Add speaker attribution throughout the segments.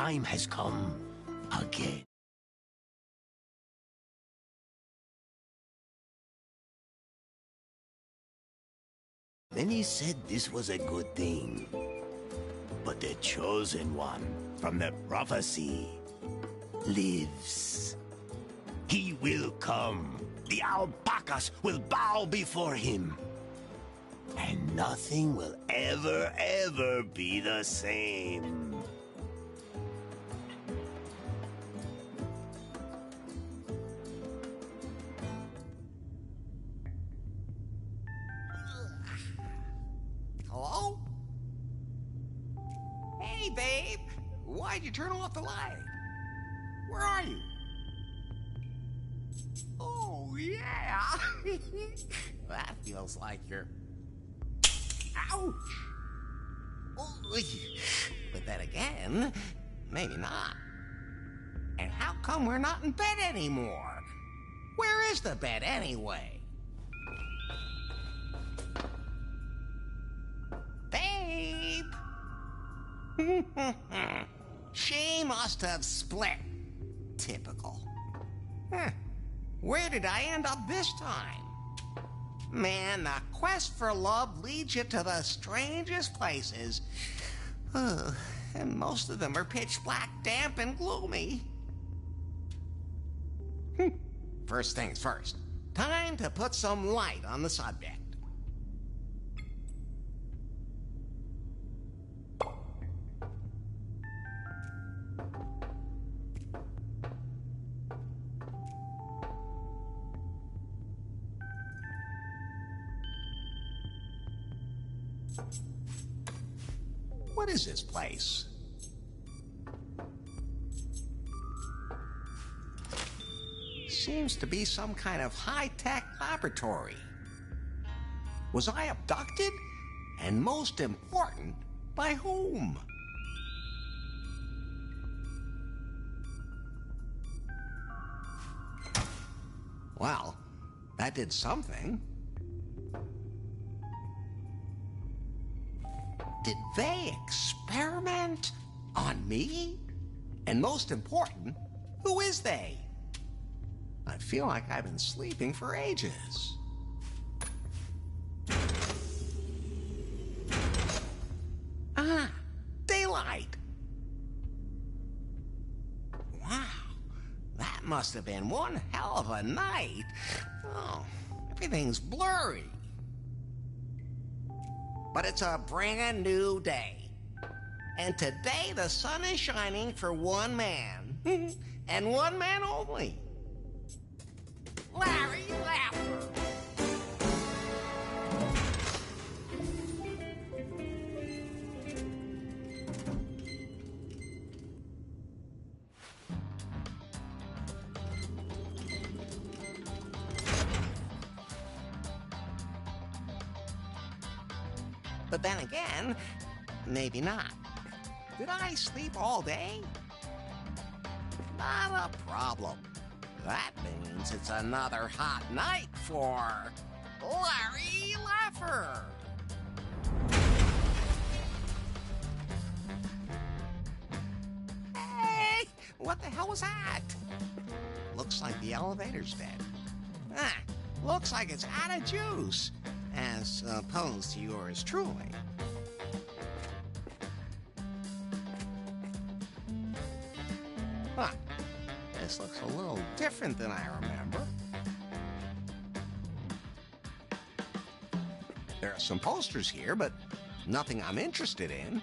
Speaker 1: time has come again. Many said this was a good thing. But the chosen one from the prophecy lives. He will come. The alpacas will bow before him. And nothing will ever be the same.
Speaker 2: Hello? Hey, babe. Why'd you turn off the light? Where are you? Oh, yeah. That feels like you're... Ouch! Oy. But then again, maybe not. And how come we're not in bed anymore? Where is the bed anyway? Babe! She must have split. Typical. Huh. Where did I end up this time? Man, the quest for love leads you to the strangest places. And most of them are pitch black, damp, and gloomy. First things first. Time to put some light on the subject. What is this place? Seems to be some kind of high-tech laboratory. Was I abducted? And most important, by whom? Well, that did something. Did they experiment on me? And most important, who is they? I feel like I've been sleeping for ages. Ah, daylight. Wow, that must have been one hell of a night. Oh, everything's blurry. But it's a brand new day. And today the sun is shining for one man. And one man only. Larry Laffer. But then again, maybe not. Did I sleep all day? Not a problem. That means it's another hot night for Larry Laffer. Hey, what the hell was that? Looks like the elevator's dead. Ah, looks like it's out of juice, as opposed to yours truly. Huh. This looks a little different than I remember. There are some posters here, but nothing I'm interested in.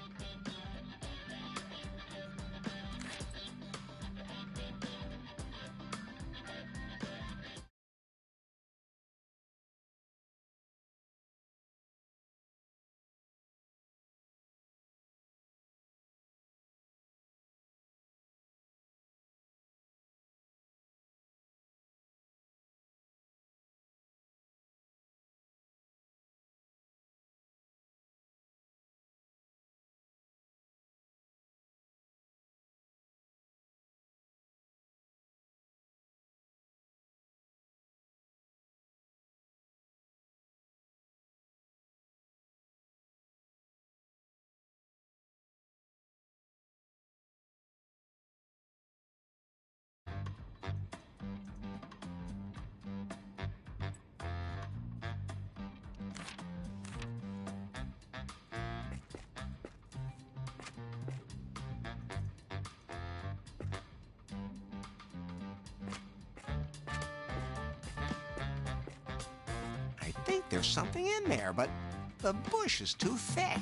Speaker 2: there's something in there, but the bush is too thick.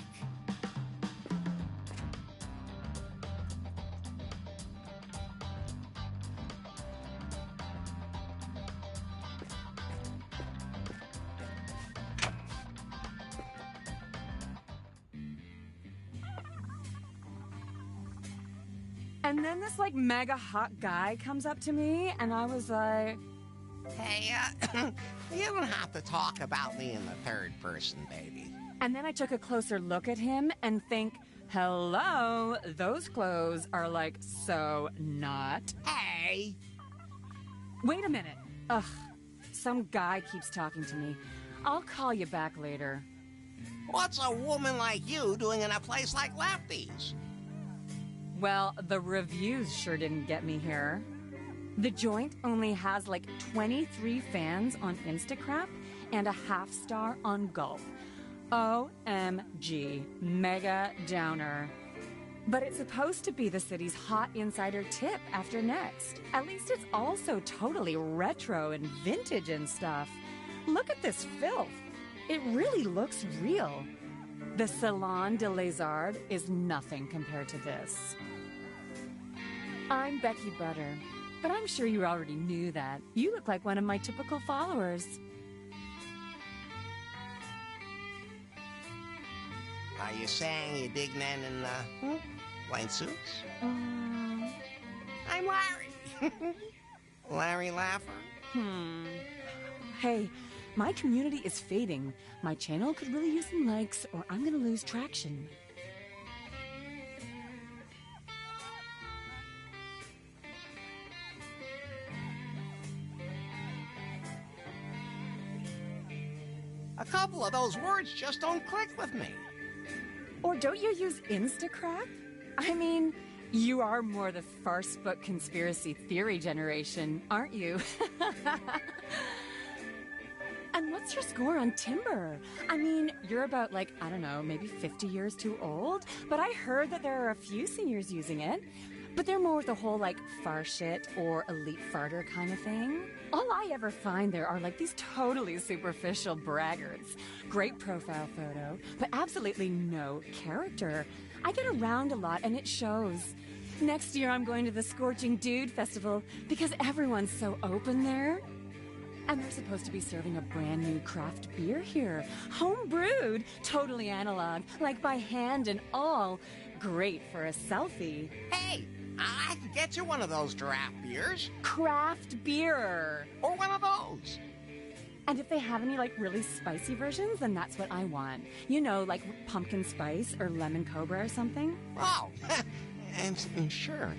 Speaker 3: And then this, like, mega hot guy comes up to me, and I was like...
Speaker 2: Hey, you don't have to talk about me in the third person, baby.
Speaker 3: And then I took a closer look at him and think, hello, those clothes are, like, so not.
Speaker 2: Hey!
Speaker 3: Wait a minute. Ugh, some guy keeps talking to me. I'll call you back later.
Speaker 2: What's a woman like you doing in a place like Lefty's?
Speaker 3: Well, the reviews sure didn't get me here. The joint only has like 23 fans on Instacrap and a half-star on Gulp. OMG, mega downer. But it's supposed to be the city's hot insider tip after Next. At least it's also totally retro and vintage and stuff. Look at this filth. It really looks real. The Salon de Lézard is nothing compared to this. I'm Becky Butter, but I'm sure you already knew that. You look like one of my typical followers.
Speaker 2: Are you saying you dig men in, white suits? I'm Larry. Larry Laffer.
Speaker 3: Hey, my community is fading. My channel could really use some likes, or I'm gonna lose traction.
Speaker 2: A couple of those words just don't click with me.
Speaker 3: Or don't you use Instacrap? I mean, you are more the farce book conspiracy theory generation, aren't you? And what's your score on Timber? I mean, you're about, like, I don't know, maybe 50 years too old, but I heard that there are a few seniors using it. But they're more the whole, like, far shit or elite farter kind of thing. All I ever find there are, like, these totally superficial braggarts. Great profile photo, but absolutely no character. I get around a lot, and it shows. Next year, I'm going to the Scorching Dude Festival because everyone's so open there. And they're supposed to be serving a brand new craft beer here. Home brewed, totally analog, like by hand and all. Great for a selfie.
Speaker 2: Hey, I could get you one of those draft beers.
Speaker 3: Craft beer.
Speaker 2: Or one of those.
Speaker 3: And if they have any, like, really spicy versions, then that's what I want. You know, like pumpkin spice or lemon cobra or something.
Speaker 2: Oh, and sure.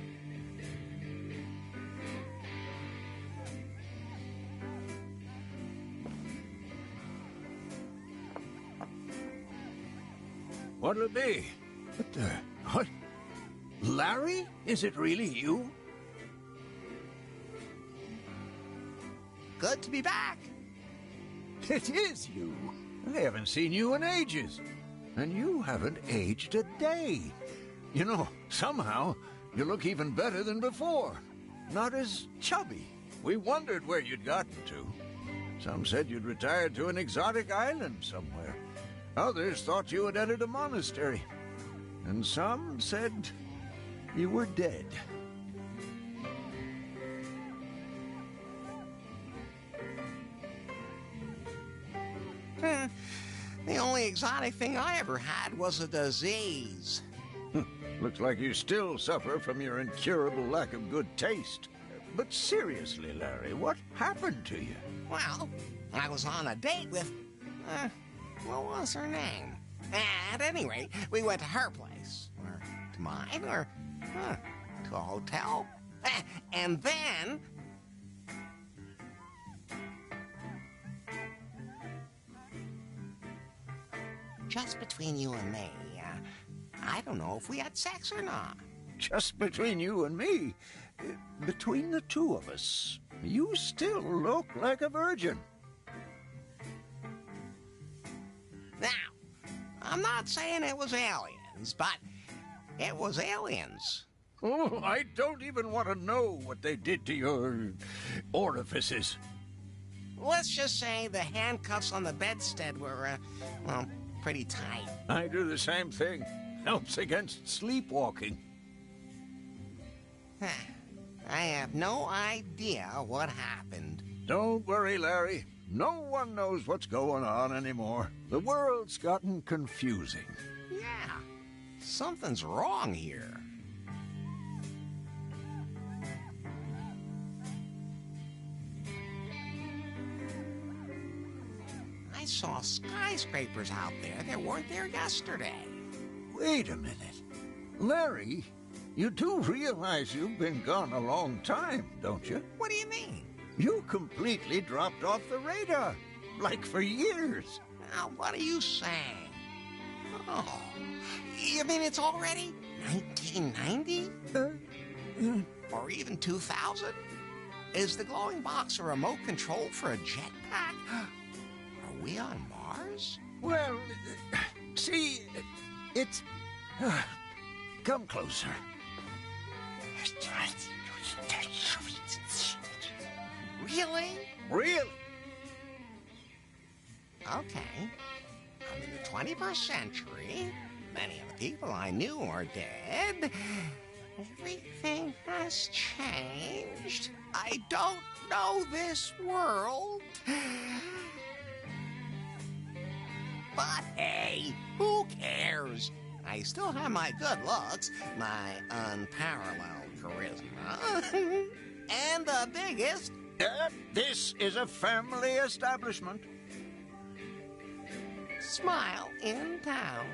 Speaker 1: What'll it be? What? Larry? Is it really you?
Speaker 2: Good to be back.
Speaker 1: It is you. I haven't seen you in ages. And you haven't aged a day. You know, somehow, you look even better than before. Not as chubby. We wondered where you'd gotten to. Some said you'd retired to an exotic island somewhere. Others thought you had entered a monastery. And some said you were dead.
Speaker 2: The only exotic thing I ever had was a disease.
Speaker 1: Looks like you still suffer from your incurable lack of good taste. But seriously, Larry, what happened to you?
Speaker 2: Well, I was on a date with... what was her name? At any rate, we went to her place. Or to mine, or to a hotel. And then... just between you and me, I don't know if we had sex or not.
Speaker 1: Just between you and me? Between the two of us, you still look like a virgin.
Speaker 2: Now, I'm not saying it was aliens, but it was aliens.
Speaker 1: Oh, I don't even want to know what they did to your orifices.
Speaker 2: let's just say the handcuffs on the bedstead were, well, pretty tight.
Speaker 1: I do the same thing. Helps against sleepwalking.
Speaker 2: I have no idea what happened.
Speaker 1: Don't worry, Larry. No one knows what's going on anymore. The world's gotten confusing.
Speaker 2: Yeah, something's wrong here. I saw skyscrapers out there that weren't there yesterday.
Speaker 1: Wait a minute. Larry, you do realize you've been gone a long time, don't you?
Speaker 2: What do you mean?
Speaker 1: You completely dropped off the radar. Like for years.
Speaker 2: Now, what are you saying? Oh, you mean it's already 1990? Or even 2000? Is the glowing box a remote control for a jetpack? Are we on Mars?
Speaker 1: Well, see, it's... come closer.
Speaker 2: Really?
Speaker 1: Really?
Speaker 2: Okay. I'm in the 21st century. Many of the people I knew are dead. Everything has changed. I don't know this world. But hey, who cares? I still have my good looks, my unparalleled charisma, and the biggest...
Speaker 1: This is a family establishment.
Speaker 2: smile in town.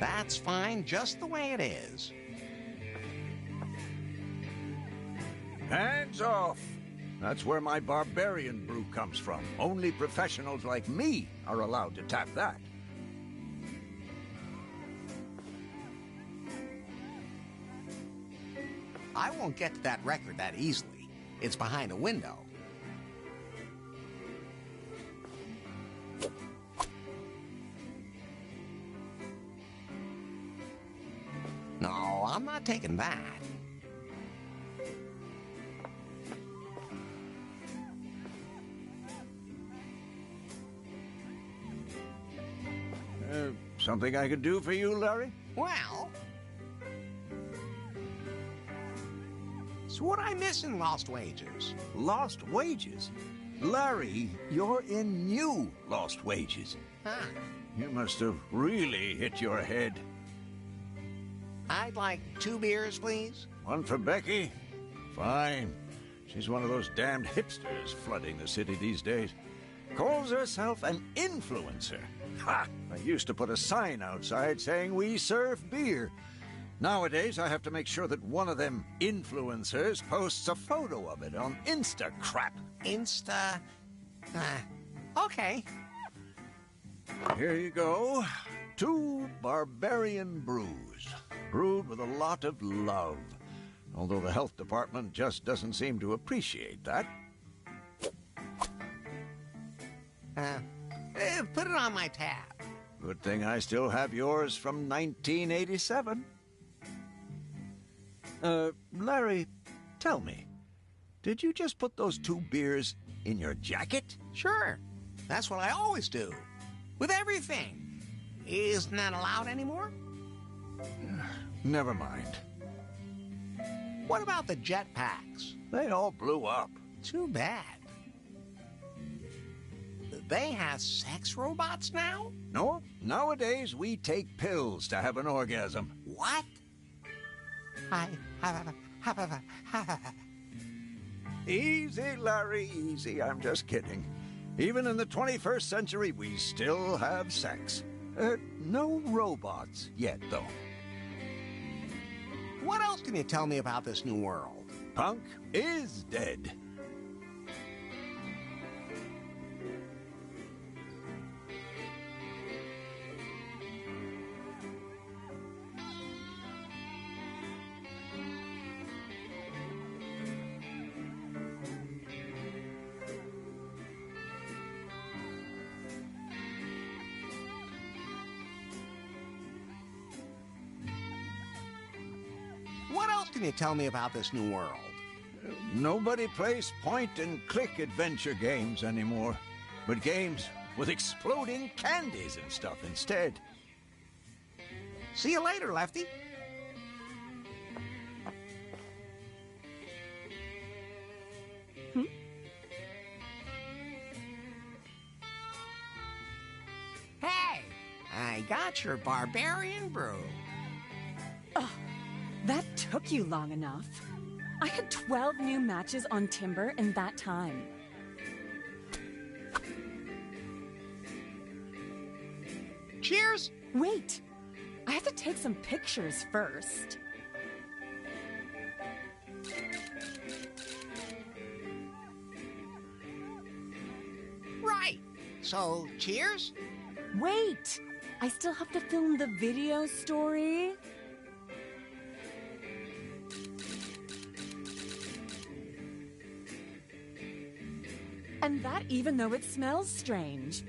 Speaker 2: That's fine just the way it is.
Speaker 1: Hands off! That's where my barbarian brew comes from. Only professionals like me are allowed to tap that.
Speaker 2: I won't get to that record that easily. It's behind a window. No, I'm not taking that.
Speaker 1: Something I could do for you, Larry?
Speaker 2: Well... So what I miss in Lost Wages?
Speaker 1: Lost wages? Larry, you're in new Lost Wages.
Speaker 2: Huh.
Speaker 1: You must have really hit your head.
Speaker 2: I'd like 2 beers, please.
Speaker 1: One for Becky? Fine. She's one of those damned hipsters flooding the city these days. Calls herself an influencer. Ha! I used to put a sign outside saying we serve beer. Nowadays, I have to make sure that one of them influencers posts a photo of it on Instacrap.
Speaker 2: Insta... okay.
Speaker 1: Here you go. 2 barbarian brews, brewed with a lot of love. Although the health department just doesn't seem to appreciate that.
Speaker 2: Put it on my tab.
Speaker 1: Good thing I still have yours from 1987. Larry, tell me, did you just put those 2 beers in your jacket?
Speaker 2: Sure. That's what I always do. With everything. Isn't that allowed anymore?
Speaker 1: Never mind.
Speaker 2: What about the jetpacks?
Speaker 1: They all blew up.
Speaker 2: Too bad. They have sex robots now?
Speaker 1: No, nowadays we take pills to have an orgasm.
Speaker 2: What?
Speaker 1: Easy, Larry, easy. I'm just kidding. Even in the 21st century, we still have sex. No robots yet, though.
Speaker 2: What else can you tell me about this new world?
Speaker 1: Punk is dead.
Speaker 2: What else can you tell me about this new world?
Speaker 1: Nobody plays point-and-click adventure games anymore, but games with exploding candies and stuff instead.
Speaker 2: See you later, Lefty. Hey, I got your barbarian brew.
Speaker 3: That took you long enough. I had 12 new matches on Timber in that time.
Speaker 2: Cheers.
Speaker 3: Wait, I have to take some pictures first.
Speaker 2: Right. So, cheers?
Speaker 3: Wait, I still have to film the video story. And that even though it smells strange.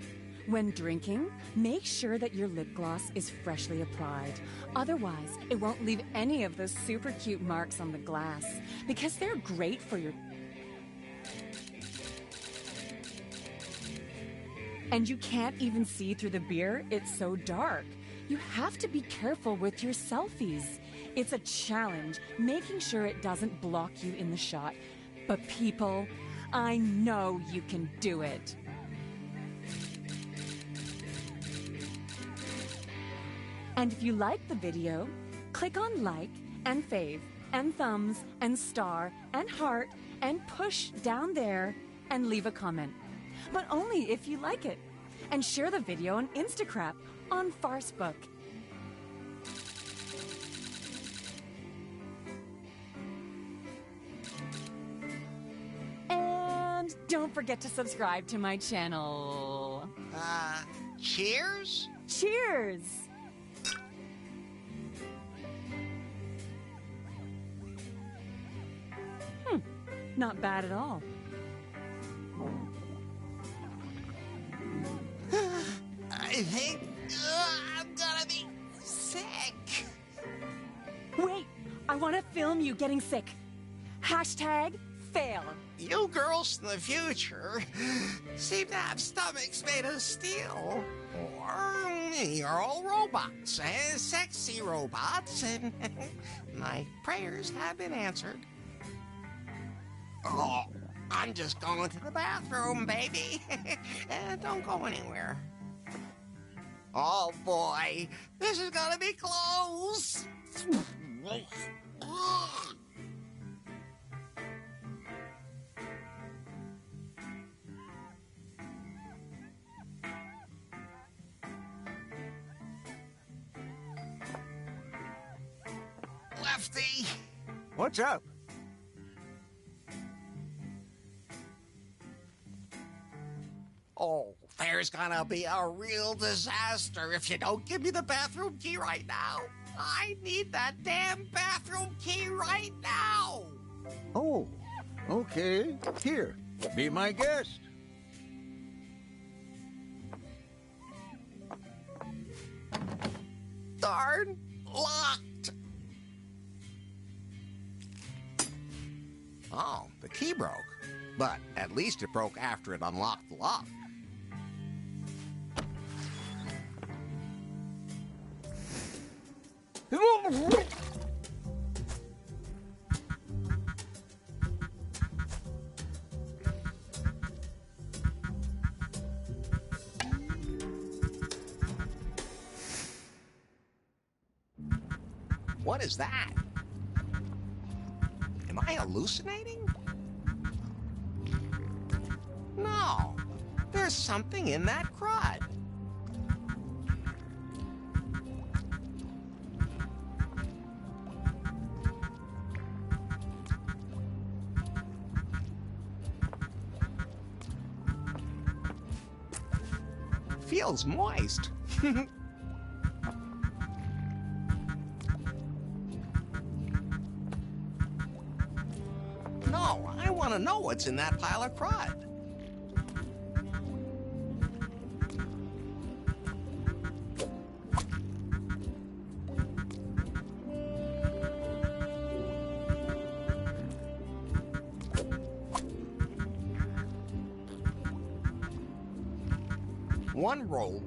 Speaker 3: When drinking, make sure that your lip gloss is freshly applied. Otherwise, it won't leave any of those super cute marks on the glass because they're great for your... And you can't even see through the beer, it's so dark. You have to be careful with your selfies. It's a challenge, making sure it doesn't block you in the shot. But people, I know you can do it. And if you like the video, click on like and fave and thumbs and star and heart and push down there and leave a comment. But only if you like it. And share the video on Instagram, on Farcebook. And don't forget to subscribe to my channel.
Speaker 2: Cheers?
Speaker 3: Cheers! Not bad at all.
Speaker 2: I think I'm gonna be sick.
Speaker 3: Wait, I want to film you getting sick. Hashtag fail.
Speaker 2: You girls in the future seem to have stomachs made of steel. Or you're all robots, sexy robots, and my prayers have been answered. Oh, I'm just going to the bathroom, baby. Don't go anywhere. Oh, boy. This is gonna be close. Lefty.
Speaker 1: What's up?
Speaker 2: Oh, there's gonna be a real disaster if you don't give me the bathroom key right now. I need that damn bathroom key right now.
Speaker 1: Oh, okay. Here, be my guest.
Speaker 2: Darn locked. Oh, the key broke. But at least it broke after it unlocked the lock. What is that? Am I hallucinating? No, there's something in that crud. Feels moist. No, I want to know what's in that pile of crud. One roll.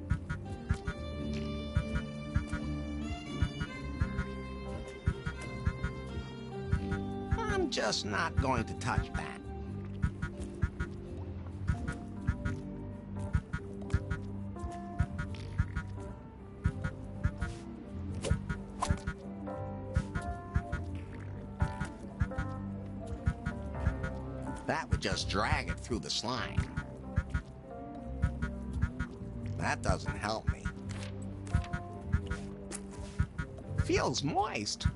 Speaker 2: I'm just not going to touch that. That would just drag it through the slime. That doesn't help me. Feels moist.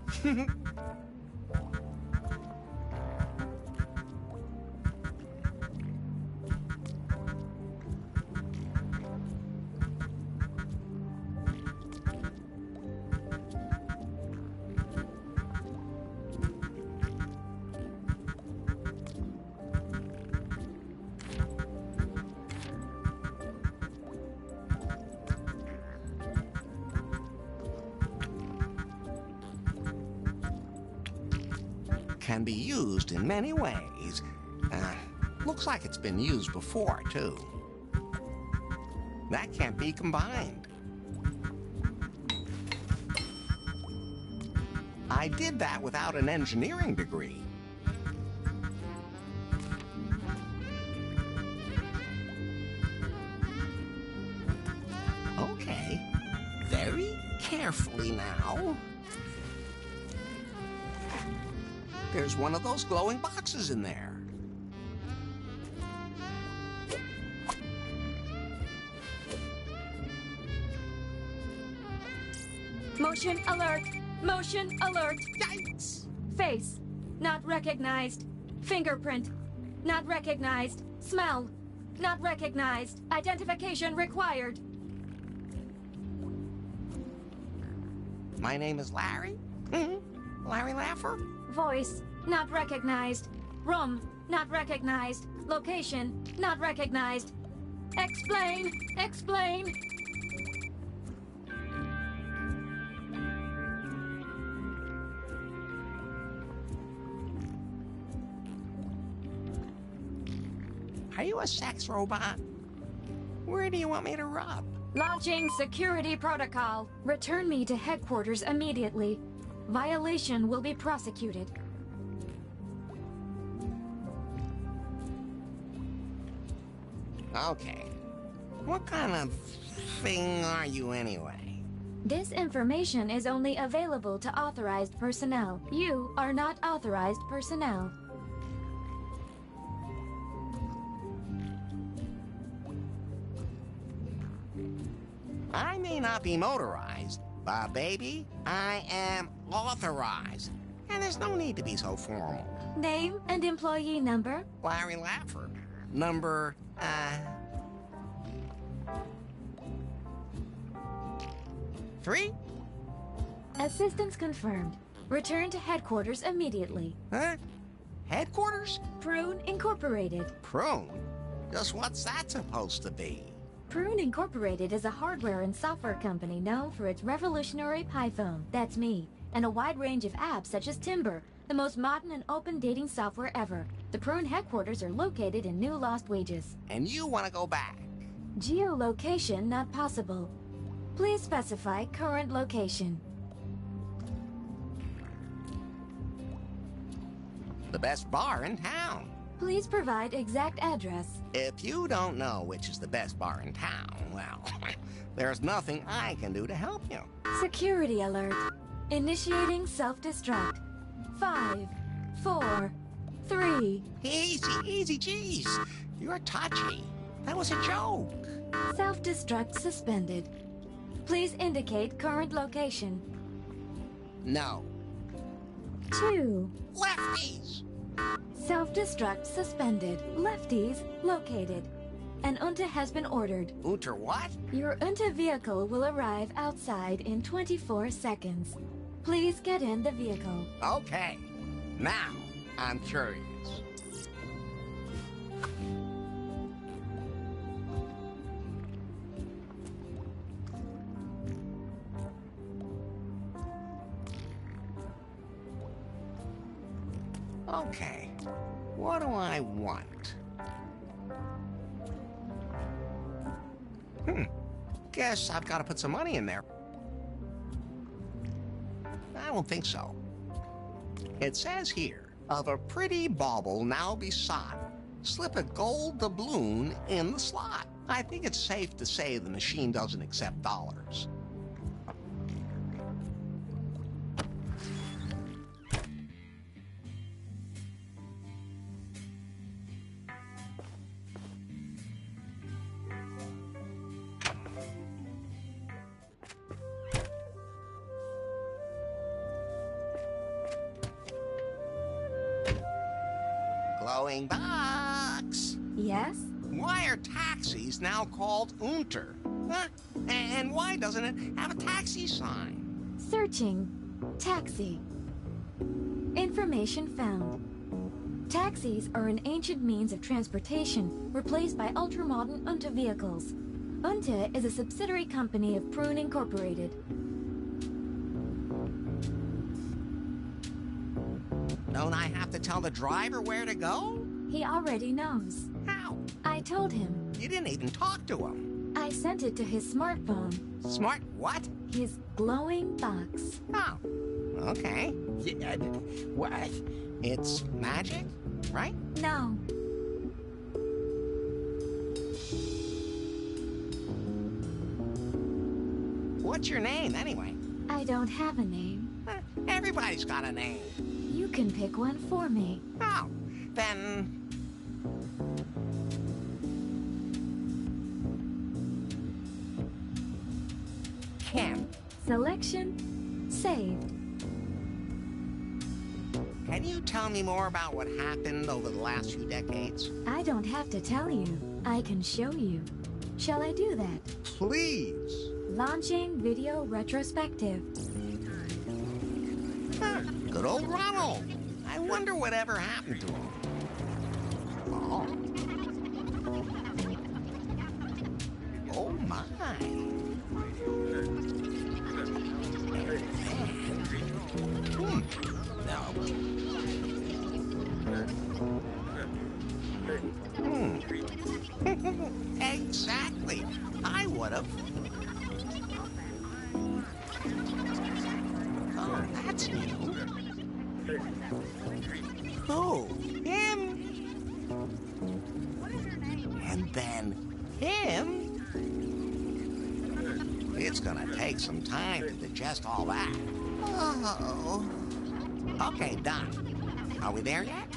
Speaker 2: Can be used in many ways. Looks like it's been used before, too. That can't be combined. I did that without an engineering degree. Okay, very carefully now. There's one of those glowing boxes in there.
Speaker 3: Motion alert! Motion alert!
Speaker 2: Yikes!
Speaker 3: Face, not recognized. Fingerprint, not recognized. Smell, not recognized. Identification required.
Speaker 2: My name is Larry. Larry Laffer.
Speaker 3: Voice, not recognized. Room, not recognized. Location, not recognized. Explain! Explain!
Speaker 2: Are you a sex robot? Where do you want me to rub?
Speaker 3: Launching security protocol. Return me to headquarters immediately. Violation will be prosecuted.
Speaker 2: Okay. What kind of thing are you anyway?
Speaker 3: This information is only available to authorized personnel. You are not authorized personnel.
Speaker 2: I may not be motorized, but baby, I am authorized. And there's no need to be so formal.
Speaker 3: Name and employee number?
Speaker 2: Larry Laffer. Number, 3?
Speaker 3: Assistance confirmed. Return to headquarters immediately.
Speaker 2: Huh? Headquarters?
Speaker 3: Prune Incorporated.
Speaker 2: Prune? Just what's that supposed to be?
Speaker 3: Prune Incorporated is a hardware and software company known for its revolutionary Python, that's me, and a wide range of apps such as Timber, the most modern and open dating software ever. The Prune headquarters are located in New Lost Wages.
Speaker 2: And you want to go back?
Speaker 3: Geolocation not possible. Please specify current location.
Speaker 2: The best bar in town.
Speaker 3: Please provide exact address.
Speaker 2: If you don't know which is the best bar in town, well, there's nothing I can do to help you.
Speaker 3: Security alert. Initiating self-destruct. 5, 4, 3.
Speaker 2: Easy, easy, geez. You're touchy. That was a joke.
Speaker 4: Self-destruct suspended. Please indicate current location.
Speaker 2: No.
Speaker 4: 2.
Speaker 2: Lefties!
Speaker 4: Self-destruct suspended. Lefties located. An UNTA has been ordered.
Speaker 2: Unter what?
Speaker 4: Your UNTA vehicle will arrive outside in 24 seconds. Please get in the vehicle.
Speaker 2: Okay. Now, I'm curious. Okay. What do I want? Guess I've got to put some money in there. I don't think so. It says here, of a pretty bauble now besought, slip a gold doubloon in the slot. I think it's safe to say the machine doesn't accept dollars. Glowing box.
Speaker 4: Yes?
Speaker 2: Why are taxis now called Unter? Huh? And why doesn't it have a taxi sign?
Speaker 4: Searching. Taxi. Information found. Taxis are an ancient means of transportation replaced by ultramodern UNTA vehicles. UNTA is a subsidiary company of Prune Incorporated.
Speaker 2: Don't I have to tell the driver where to go?
Speaker 4: He already knows.
Speaker 2: How?
Speaker 4: I told him.
Speaker 2: You didn't even talk to him.
Speaker 4: I sent it to his smartphone.
Speaker 2: Smart what?
Speaker 4: His glowing box.
Speaker 2: Oh, okay.
Speaker 5: Yeah, what?
Speaker 2: It's magic, right?
Speaker 4: No.
Speaker 2: What's your name, anyway?
Speaker 4: I don't have a name.
Speaker 2: Everybody's got a name.
Speaker 4: You can pick one for me.
Speaker 2: Oh, then... Ken.
Speaker 4: Selection saved.
Speaker 2: Can you tell me more about what happened over the last few decades?
Speaker 4: I don't have to tell you. I can show you. Shall I do that?
Speaker 2: Please.
Speaker 4: Launching video retrospective.
Speaker 2: Good old Ronald. I wonder whatever happened to him. Oh. Oh, my. Exactly. I would have. Oh, that's new. Who? Him? And then him? It's gonna take some time to digest all that. Oh. Okay, done. Are we there yet?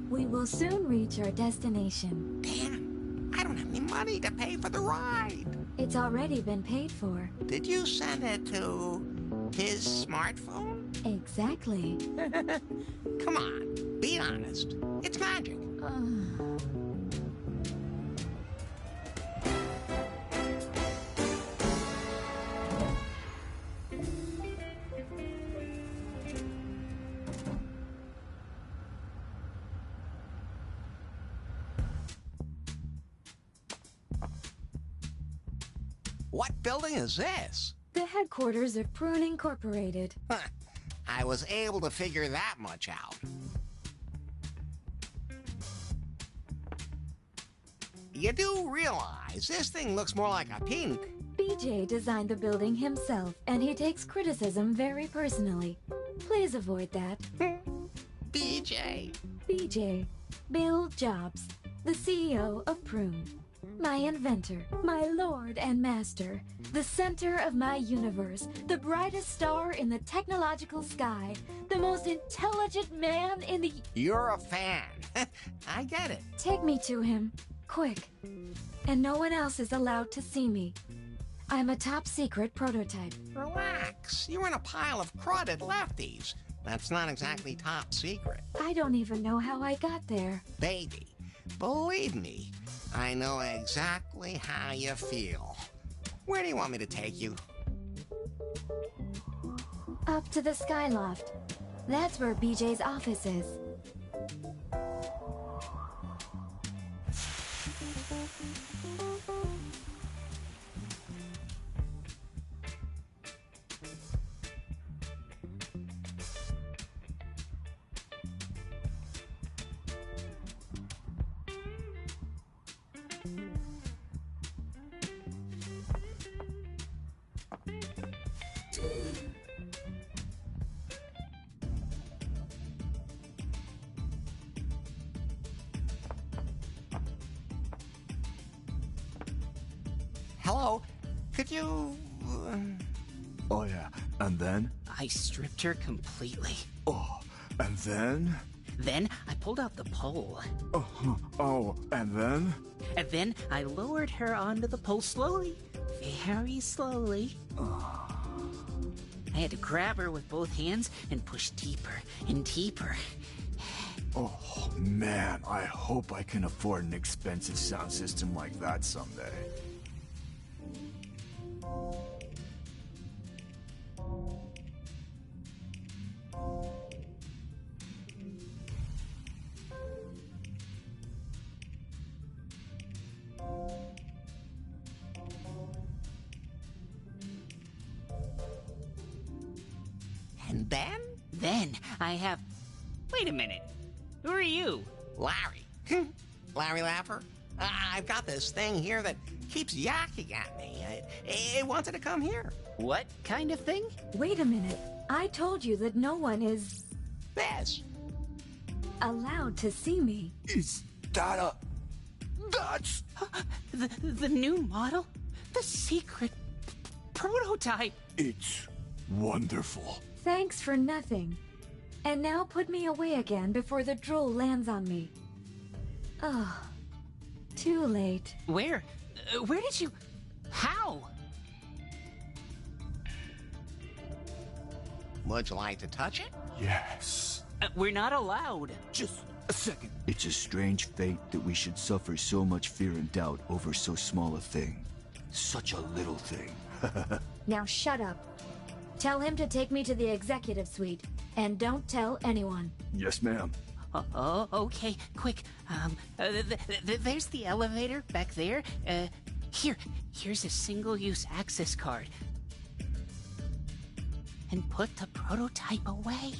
Speaker 4: We will soon reach our destination.
Speaker 2: Damn, I don't have any money to pay for the ride.
Speaker 4: It's already been paid for.
Speaker 2: Did you send it to his smartphone?
Speaker 4: Exactly.
Speaker 2: Come on, be honest. It's magic. What building is this?
Speaker 4: The headquarters of Prune Incorporated.
Speaker 2: Huh. I was able to figure that much out. You do realize this thing looks more like a pink.
Speaker 4: BJ designed the building himself, and he takes criticism very personally. Please avoid that.
Speaker 2: BJ.
Speaker 4: BJ, Bill Jobs, the CEO of Prune. My inventor, my lord and master, the center of my universe, the brightest star in the technological sky, the most intelligent man in the...
Speaker 2: You're a fan. I get it.
Speaker 4: Take me to him. Quick. And no one else is allowed to see me. I'm a top-secret prototype.
Speaker 2: Relax. You're in a pile of cruded lefties. That's not exactly top secret.
Speaker 4: I don't even know how I got there.
Speaker 2: Baby, believe me, I know exactly how you feel. Where do you want me to take you?
Speaker 4: Up to the Skyloft. That's where BJ's office is.
Speaker 2: Hello? Could you...
Speaker 6: Oh yeah, and then?
Speaker 5: I stripped her completely.
Speaker 6: Oh, and then?
Speaker 5: Then I pulled out the pole.
Speaker 6: Oh, and then?
Speaker 5: And then I lowered her onto the pole slowly. Very slowly. I had to grab her with both hands and push deeper and deeper.
Speaker 6: Oh man, I hope I can afford an expensive sound system like that someday.
Speaker 2: And then?
Speaker 5: Then I have... Wait a minute. Who are you?
Speaker 2: Larry. Larry Laffer? I've got this thing here that keeps yakking at me. It wanted to come here.
Speaker 5: What kind of thing?
Speaker 4: Wait a minute. I told you that no one is
Speaker 2: This.
Speaker 4: allowed to see me.
Speaker 6: Is that a... That's...
Speaker 5: The new model? The secret prototype?
Speaker 6: It's wonderful.
Speaker 4: Thanks for nothing. And now put me away again before the drool lands on me. Oh, too late.
Speaker 5: Where? Where did you... How?
Speaker 2: Would you like to touch it?
Speaker 6: Yes.
Speaker 5: We're not allowed.
Speaker 6: Just a second. It's a strange fate that we should suffer so much fear and doubt over so small a thing. Such a little thing.
Speaker 4: Now shut up. Tell him to take me to the executive suite, and don't tell anyone.
Speaker 6: Yes, ma'am.
Speaker 5: Oh, okay. Quick. There's the elevator back there. Here's a single-use access card. And put the prototype away.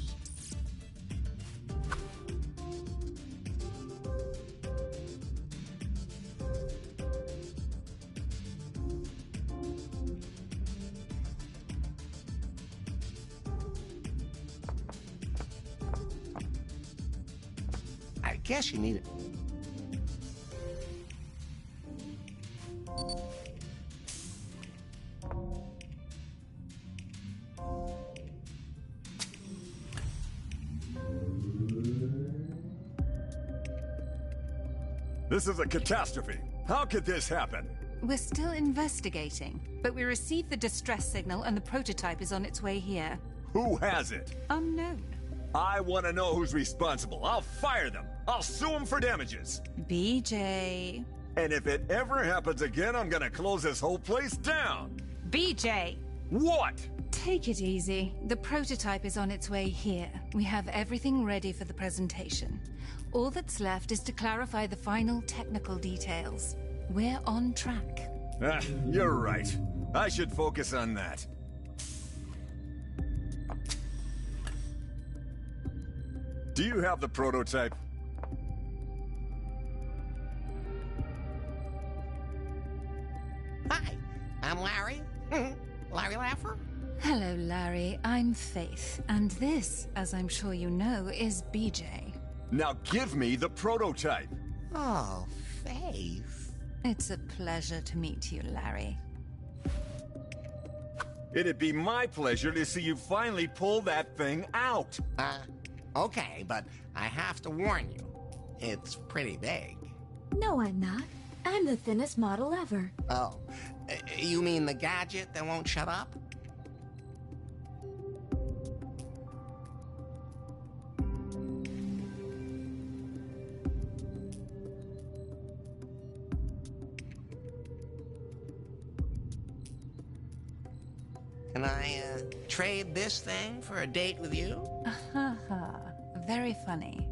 Speaker 2: I guess you need it.
Speaker 6: This is a catastrophe. How could this happen?
Speaker 7: We're still investigating, but we received the distress signal and the prototype is on its way here.
Speaker 6: Who has it?
Speaker 7: Unknown.
Speaker 6: I want to know who's responsible. I'll fire them. I'll sue them for damages.
Speaker 7: BJ.
Speaker 6: And if it ever happens again, I'm gonna close this whole place down.
Speaker 7: BJ!
Speaker 6: What?
Speaker 7: Take it easy. The prototype is on its way here. We have everything ready for the presentation. All that's left is to clarify the final technical details. We're on track.
Speaker 6: You're right. I should focus on that. Do you have the prototype?
Speaker 2: Hi, I'm Larry. Larry Laffer.
Speaker 7: Hello, Larry. I'm Faith. And this, as I'm sure you know, is BJ.
Speaker 6: Now give me the prototype.
Speaker 2: Oh, Faith.
Speaker 7: It's a pleasure to meet you, Larry.
Speaker 6: It'd be my pleasure to see you finally pull that thing out.
Speaker 2: Okay, but I have to warn you. It's pretty big.
Speaker 4: No, I'm not. I'm the thinnest model ever.
Speaker 2: Oh, you mean the gadget that won't shut up? Can I, trade this thing for a date with you?
Speaker 7: Ha ha. Very funny.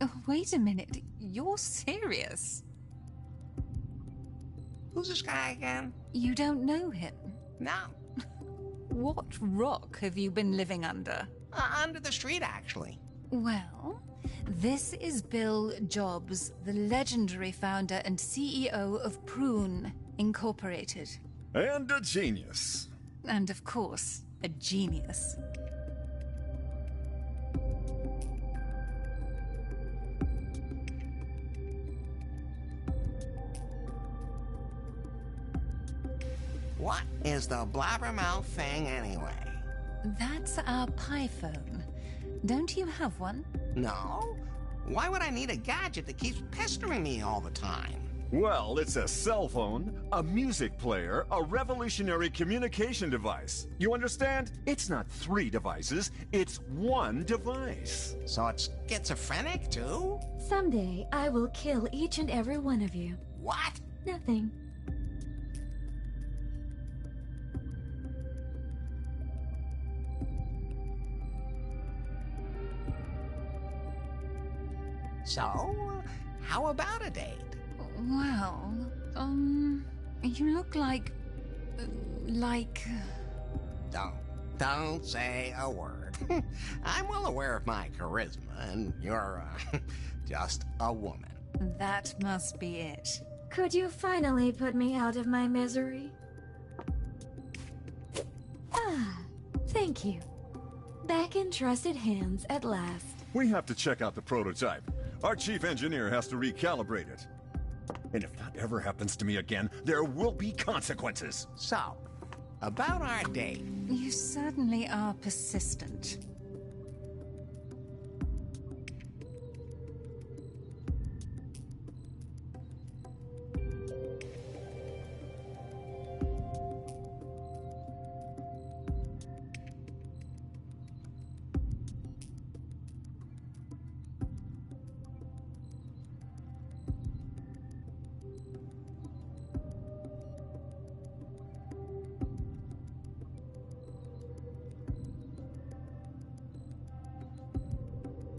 Speaker 7: Oh, wait a minute. You're serious?
Speaker 2: Who's this guy again?
Speaker 7: You don't know him?
Speaker 2: No.
Speaker 7: What rock have you been living under?
Speaker 2: Under the street, actually.
Speaker 7: Well, this is Bill Jobs, the legendary founder and CEO of Prune Incorporated.
Speaker 8: And a genius.
Speaker 7: And of course, a genius.
Speaker 2: What is the blabbermouth thing anyway?
Speaker 7: That's our piephone. Don't you have one?
Speaker 2: No? Why would I need a gadget that keeps pestering me all the time?
Speaker 8: Well, it's a cell phone, a music player, a revolutionary communication device. You understand? It's not 3 devices, it's 1 device.
Speaker 2: So it's schizophrenic, too?
Speaker 4: Someday, I will kill each and every one of you.
Speaker 2: What?
Speaker 4: Nothing.
Speaker 2: So, how about a date?
Speaker 7: Well, you look like...
Speaker 2: Don't say a word. I'm well aware of my charisma, and you're, just a woman.
Speaker 7: That must be it.
Speaker 4: Could you finally put me out of my misery? Ah, thank you. Back in trusted hands at last.
Speaker 8: We have to check out the prototype. Our chief engineer has to recalibrate it. And if that ever happens to me again, there will be consequences.
Speaker 2: So, about our date.
Speaker 7: You certainly are persistent.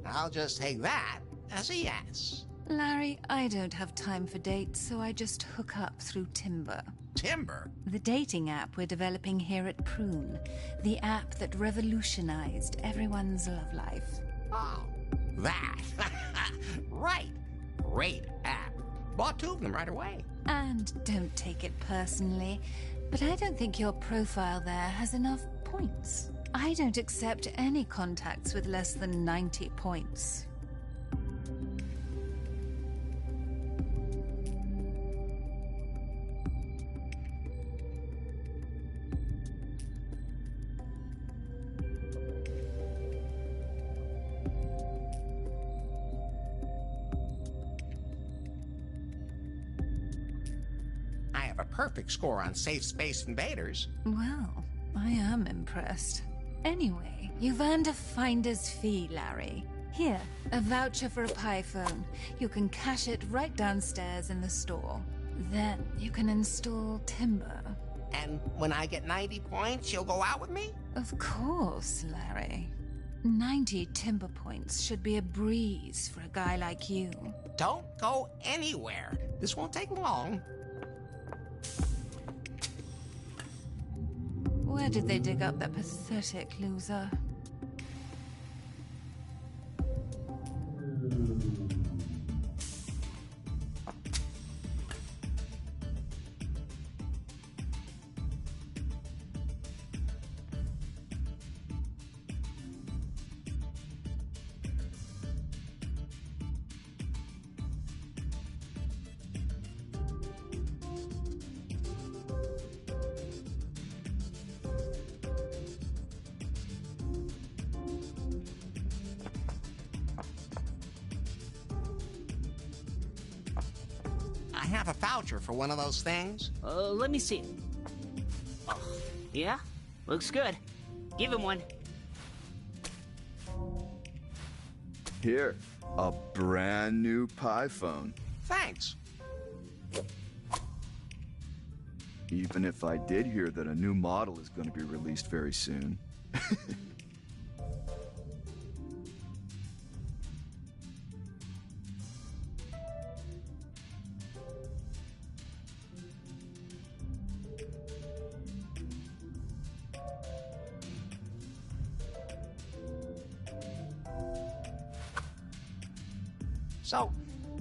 Speaker 2: I'll just take that as a yes.
Speaker 7: Larry, I don't have time for dates, so I just hook up through Timber.
Speaker 2: Timber?
Speaker 7: The dating app we're developing here at Prune. The app that revolutionized everyone's love life.
Speaker 2: Oh, that. Right. Great app. Bought 2 of them right away.
Speaker 7: And don't take it personally, but I don't think your profile there has enough points. I don't accept any contacts with less than 90 points.
Speaker 2: I have a perfect score on Safe Space Invaders.
Speaker 7: Well, I am impressed. Anyway, you've earned a finder's fee, Larry. Here, a voucher for a piephone. You can cash it right downstairs in the store. Then you can install Timber.
Speaker 2: And when I get 90 points, you'll go out with me?
Speaker 7: Of course, Larry. 90 Timber points should be a breeze for a guy like you.
Speaker 2: Don't go anywhere. This won't take long.
Speaker 7: Where did they dig up that pathetic loser?
Speaker 2: I have a voucher for one of those things?
Speaker 5: Let me see it. Oh, yeah? Looks good. Give him one.
Speaker 6: Here, a brand new Pi phone.
Speaker 2: Thanks.
Speaker 6: Even if I did hear that a new model is going to be released very soon.
Speaker 2: So,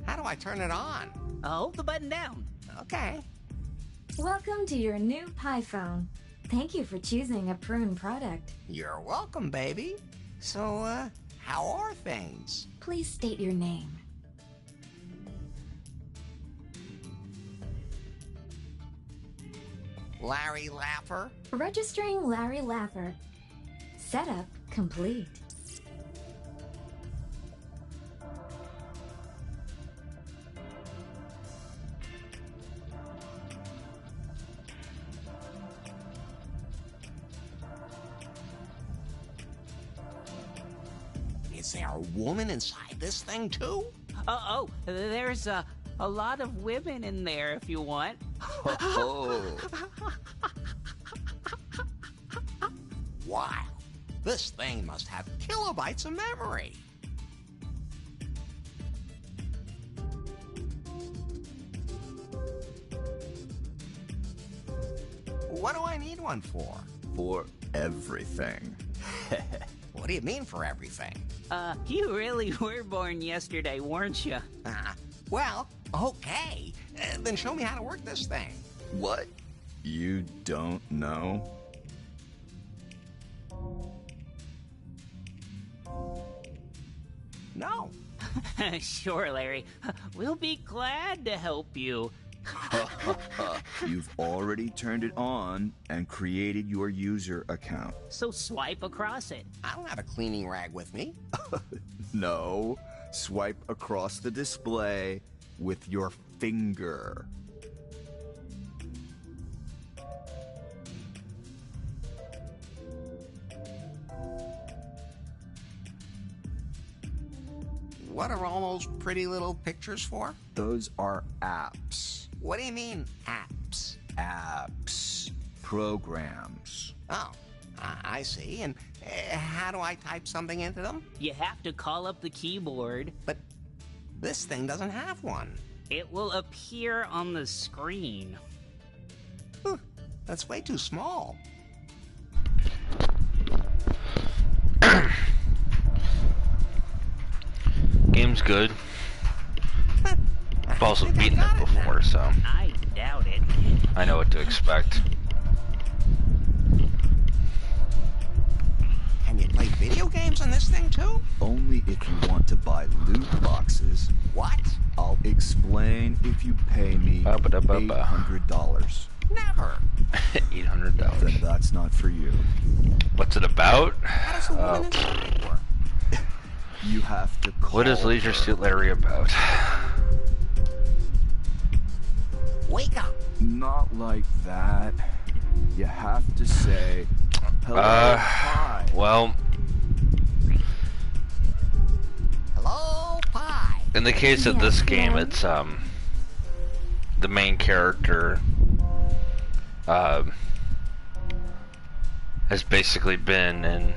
Speaker 2: how do I turn it on?
Speaker 5: Hold the button down.
Speaker 2: Okay.
Speaker 4: Welcome to your new Pi phone. Thank you for choosing a Prune product.
Speaker 2: You're welcome, baby. So, how are things?
Speaker 4: Please state your name.
Speaker 2: Larry Laffer?
Speaker 4: Registering Larry Laffer. Setup complete.
Speaker 2: Is there a woman inside this thing, too?
Speaker 5: There's a lot of women in there if you want.
Speaker 6: Oh.
Speaker 2: Wow. This thing must have kilobytes of memory. What do I need one for?
Speaker 6: For everything.
Speaker 2: What do you mean for everything?
Speaker 5: You really were born yesterday, weren't you?
Speaker 2: Well, okay. Then show me how to work this thing.
Speaker 6: What? You don't know?
Speaker 2: No.
Speaker 5: Sure, Larry. We'll be glad to help you.
Speaker 6: You've already turned it on and created your user account.
Speaker 5: So swipe across it.
Speaker 2: I don't have a cleaning rag with me.
Speaker 6: No, swipe across the display with your finger.
Speaker 2: What are all those pretty little pictures for?
Speaker 6: Those are apps.
Speaker 2: What do you mean, apps?
Speaker 6: Apps. Programs.
Speaker 2: Oh, I see. And how do I type something into them?
Speaker 5: You have to call up the keyboard.
Speaker 2: But this thing doesn't have one.
Speaker 5: It will appear on the screen.
Speaker 2: That's way too small.
Speaker 9: Game's good. I've also beaten it before, so
Speaker 5: I doubt it.
Speaker 9: I know what to expect.
Speaker 2: Can you play video games on this thing too?
Speaker 6: Only if you want to buy loot boxes.
Speaker 2: What?
Speaker 6: I'll explain if you pay me $800.
Speaker 2: Never.
Speaker 9: $800.
Speaker 6: Then that's not for you.
Speaker 9: What's it about?
Speaker 2: How does the woman inside work?
Speaker 6: You have to call
Speaker 9: What is Leisure
Speaker 6: her.
Speaker 9: Suit Larry about?
Speaker 2: Wake up.
Speaker 6: Not like that. You have to say, hello, hi.
Speaker 9: Well,
Speaker 2: Hello, Pi.
Speaker 9: in the case of this game, it's the main character has basically been in.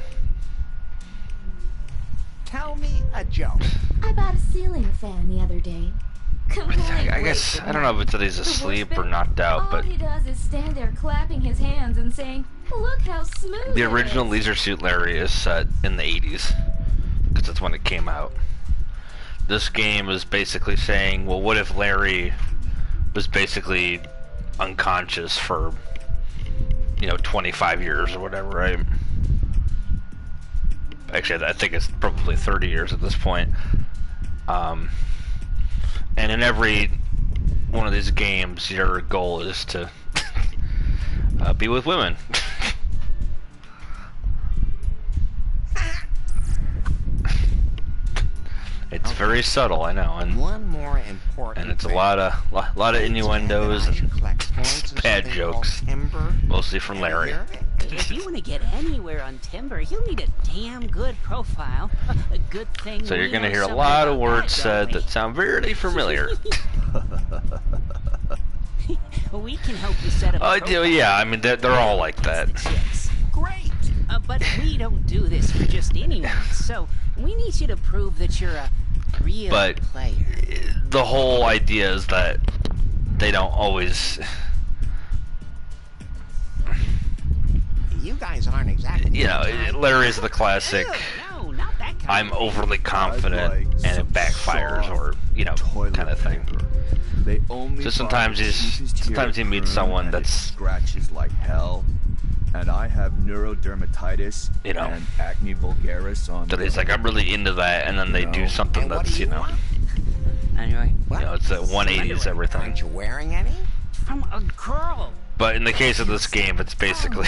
Speaker 2: Tell me a joke.
Speaker 4: I bought a ceiling fan the other day.
Speaker 9: I guess I don't know if he's asleep or knocked out, but
Speaker 4: all he does is stand there clapping his hands and saying, "Look how smooth."
Speaker 9: the
Speaker 4: it
Speaker 9: original
Speaker 4: is."
Speaker 9: Leisure Suit Larry is set in the 80s because that's when it came out. This game is basically saying, well, what if Larry was basically unconscious for 25 years or whatever, right? Actually, I think it's probably 30 years at this point. And in every one of these games, your goal is to be with women. It's very subtle, I know, and
Speaker 2: one more important
Speaker 9: and it's a
Speaker 2: thing.
Speaker 9: lot of innuendos and bad jokes, mostly from Larry.
Speaker 5: If you want to get anywhere on Timber, you'll need a damn good profile. A good thing.
Speaker 9: So you're
Speaker 5: we
Speaker 9: gonna
Speaker 5: know
Speaker 9: hear a
Speaker 5: something
Speaker 9: lot of
Speaker 5: about
Speaker 9: words
Speaker 5: that,
Speaker 9: said
Speaker 5: don't
Speaker 9: that sound very familiar.
Speaker 5: we? We can help you set up.
Speaker 9: Oh, yeah, I mean they're all like that.
Speaker 5: Great. But we don't do this for just anyone. So we need you to prove that you're a real player.
Speaker 9: The whole idea is that they don't always.
Speaker 2: You guys aren't exactly.
Speaker 9: You know, Larry's the classic.
Speaker 5: No, not that kind
Speaker 9: I'm
Speaker 5: of
Speaker 9: overly confident and it backfires, or you know, kind of thing.
Speaker 6: They only
Speaker 9: So sometimes he meets someone that's
Speaker 6: scratches like hell, and I have neurodermatitis,
Speaker 9: you know,
Speaker 6: and acne vulgaris on.
Speaker 9: that he's like, I'm really into that, and then they do something that's, you know,
Speaker 5: Anyway,
Speaker 9: you know, it's a 180s everything.
Speaker 2: Aren't you wearing any?
Speaker 5: From a girl.
Speaker 9: But in the case of this game, it's basically,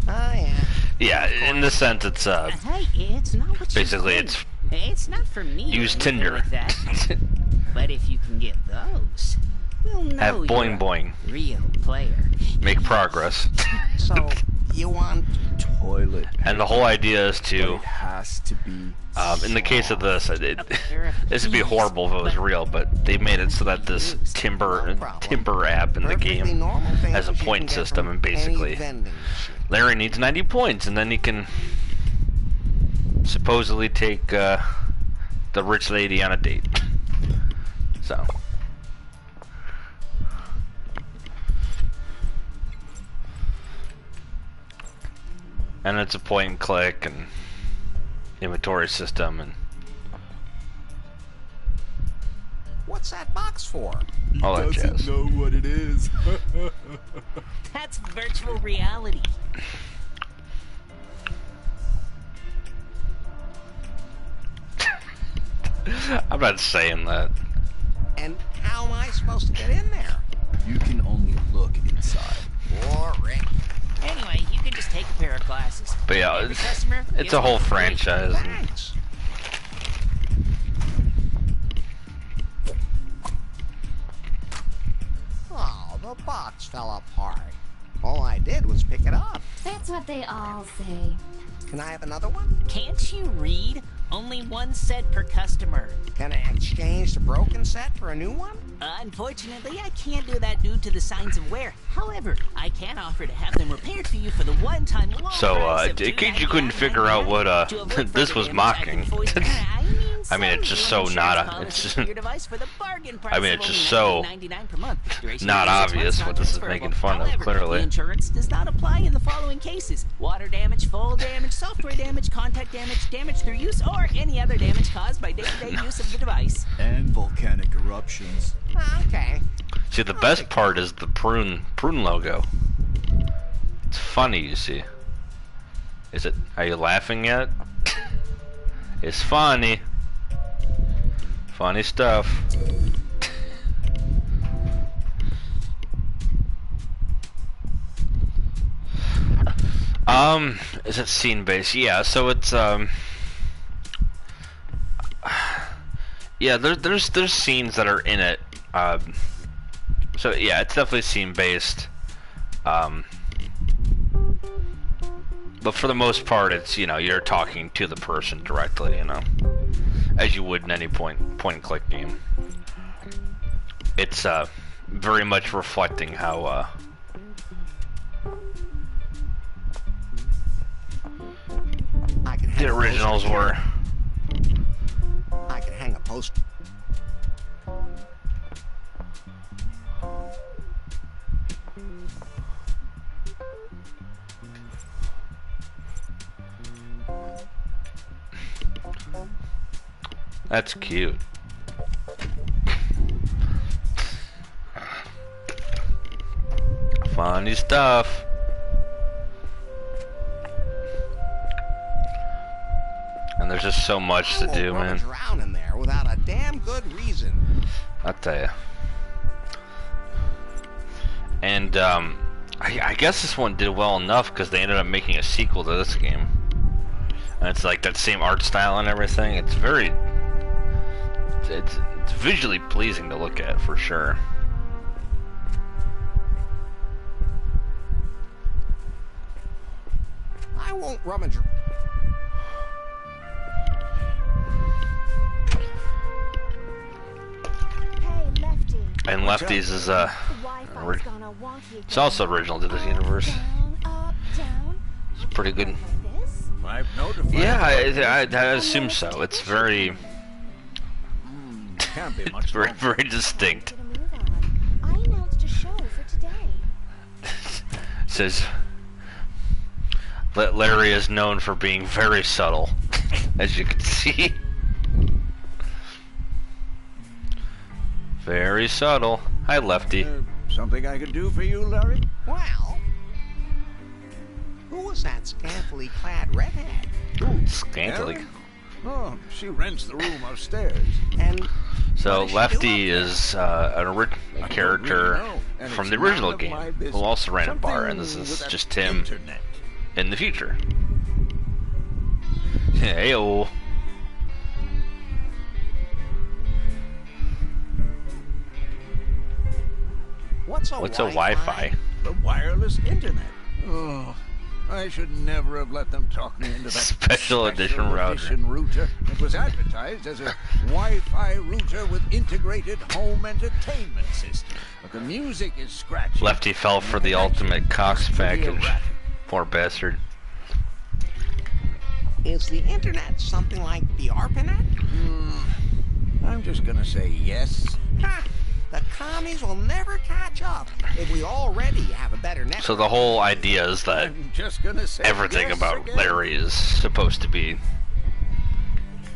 Speaker 2: Oh yeah.
Speaker 9: yeah, in the sense it's
Speaker 5: Hey, it's not what
Speaker 9: basically
Speaker 5: you
Speaker 9: it's
Speaker 5: It's not for me.
Speaker 9: use
Speaker 5: or anything
Speaker 9: Tinder.
Speaker 5: Like that. But if you can get those, we'll know
Speaker 9: Have boing
Speaker 5: you're
Speaker 9: boing.
Speaker 5: a real player.
Speaker 9: Make progress.
Speaker 2: So you want
Speaker 6: toilet?
Speaker 9: And the whole idea is to,
Speaker 6: It has to be.
Speaker 9: in the case of this, this would be horrible if it was real, but they made it so that this Timber app in the game has a point system, and basically Larry needs 90 points, and then he can supposedly take the rich lady on a date. So. And it's a point and click and inventory system and
Speaker 2: what's that box for?
Speaker 9: all that jazz.
Speaker 6: Doesn't know what it is.
Speaker 5: That's virtual reality.
Speaker 9: I'm not saying that.
Speaker 2: And how am I supposed to get in there?
Speaker 6: You can only look inside.
Speaker 2: Boring.
Speaker 5: Anyway, you can just take a pair of glasses.
Speaker 9: But yeah,
Speaker 5: Every customer
Speaker 9: it's
Speaker 5: gets
Speaker 9: a whole
Speaker 5: one free.
Speaker 9: franchise. And
Speaker 2: Thanks. Oh, the box fell apart. All I did was pick it up.
Speaker 4: That's what they all say.
Speaker 2: Can I have another one?
Speaker 5: Can't you read? Only one set per customer.
Speaker 2: Can I exchange the broken set for a new one?
Speaker 5: Unfortunately, I can't do that due to the signs of wear. However, I can offer to have them repaired for you for the one-time low
Speaker 9: so,
Speaker 5: price of
Speaker 9: in case you couldn't figure out what this was mocking, I mean, it's just so not it's just, I mean, it's just so not obvious what this is making fun of, clearly.
Speaker 5: The insurance does not apply in the following cases: water damage, fall damage, software damage, contact damage, damage through use, or any other damage caused by day-to-day use of the device.
Speaker 6: And volcanic eruptions.
Speaker 2: Okay.
Speaker 9: See, the best part is the prune logo. It's funny, you see. Is it? Are you laughing yet? It's funny. Funny stuff. Is it scene based? Yeah, so it's yeah, there's scenes that are in it. So yeah, it's definitely scene based. But for the most part, it's, you know, you're talking to the person directly, you know, as you would in any point and click game. It's very much reflecting how the originals were.
Speaker 2: I could hang a poster.
Speaker 9: That's cute. Funny stuff. And there's just so much to do, man.
Speaker 2: Drown in there without a damn good reason.
Speaker 9: I'll tell you. And I guess this one did well enough because they ended up making a sequel to this game. And it's like that same art style and everything. It's very it's visually pleasing to look at for sure.
Speaker 2: I won't rummage.
Speaker 10: Hey, Lefty.
Speaker 9: And Lefties is it's also original to this universe. It's pretty good. Yeah, I assume so. It's very, it's very distinct.
Speaker 10: I announced a show for today.
Speaker 9: Says Larry is known for being very subtle, as you can see. Very subtle. Hi, Lefty.
Speaker 1: Something I could do for you, Larry?
Speaker 2: Well, who was that scantily clad redhead?
Speaker 9: Scantily.
Speaker 1: Aaron? Oh, she rents the room upstairs.
Speaker 2: And
Speaker 9: So Lefty is a character from the original game who also ran a bar, and this is just him
Speaker 1: Internet.
Speaker 9: in the future. Heyo.
Speaker 2: what's a
Speaker 9: Wi-Fi?
Speaker 1: The wireless internet. Oh, I should never have let them talk me into that
Speaker 9: Special edition router.
Speaker 1: It was advertised as a Wi-Fi router with integrated home entertainment system. But the music is scratchy.
Speaker 9: Lefty fell for the ultimate Cox package. Poor bastard.
Speaker 2: Is the internet something like the ARPANET?
Speaker 1: I'm just gonna say yes.
Speaker 2: Ha! The commies will never catch up if we already have a better network.
Speaker 9: So the whole idea is that
Speaker 1: I'm just gonna say
Speaker 9: everything
Speaker 1: yes
Speaker 9: about
Speaker 1: again.
Speaker 9: Larry is supposed to be,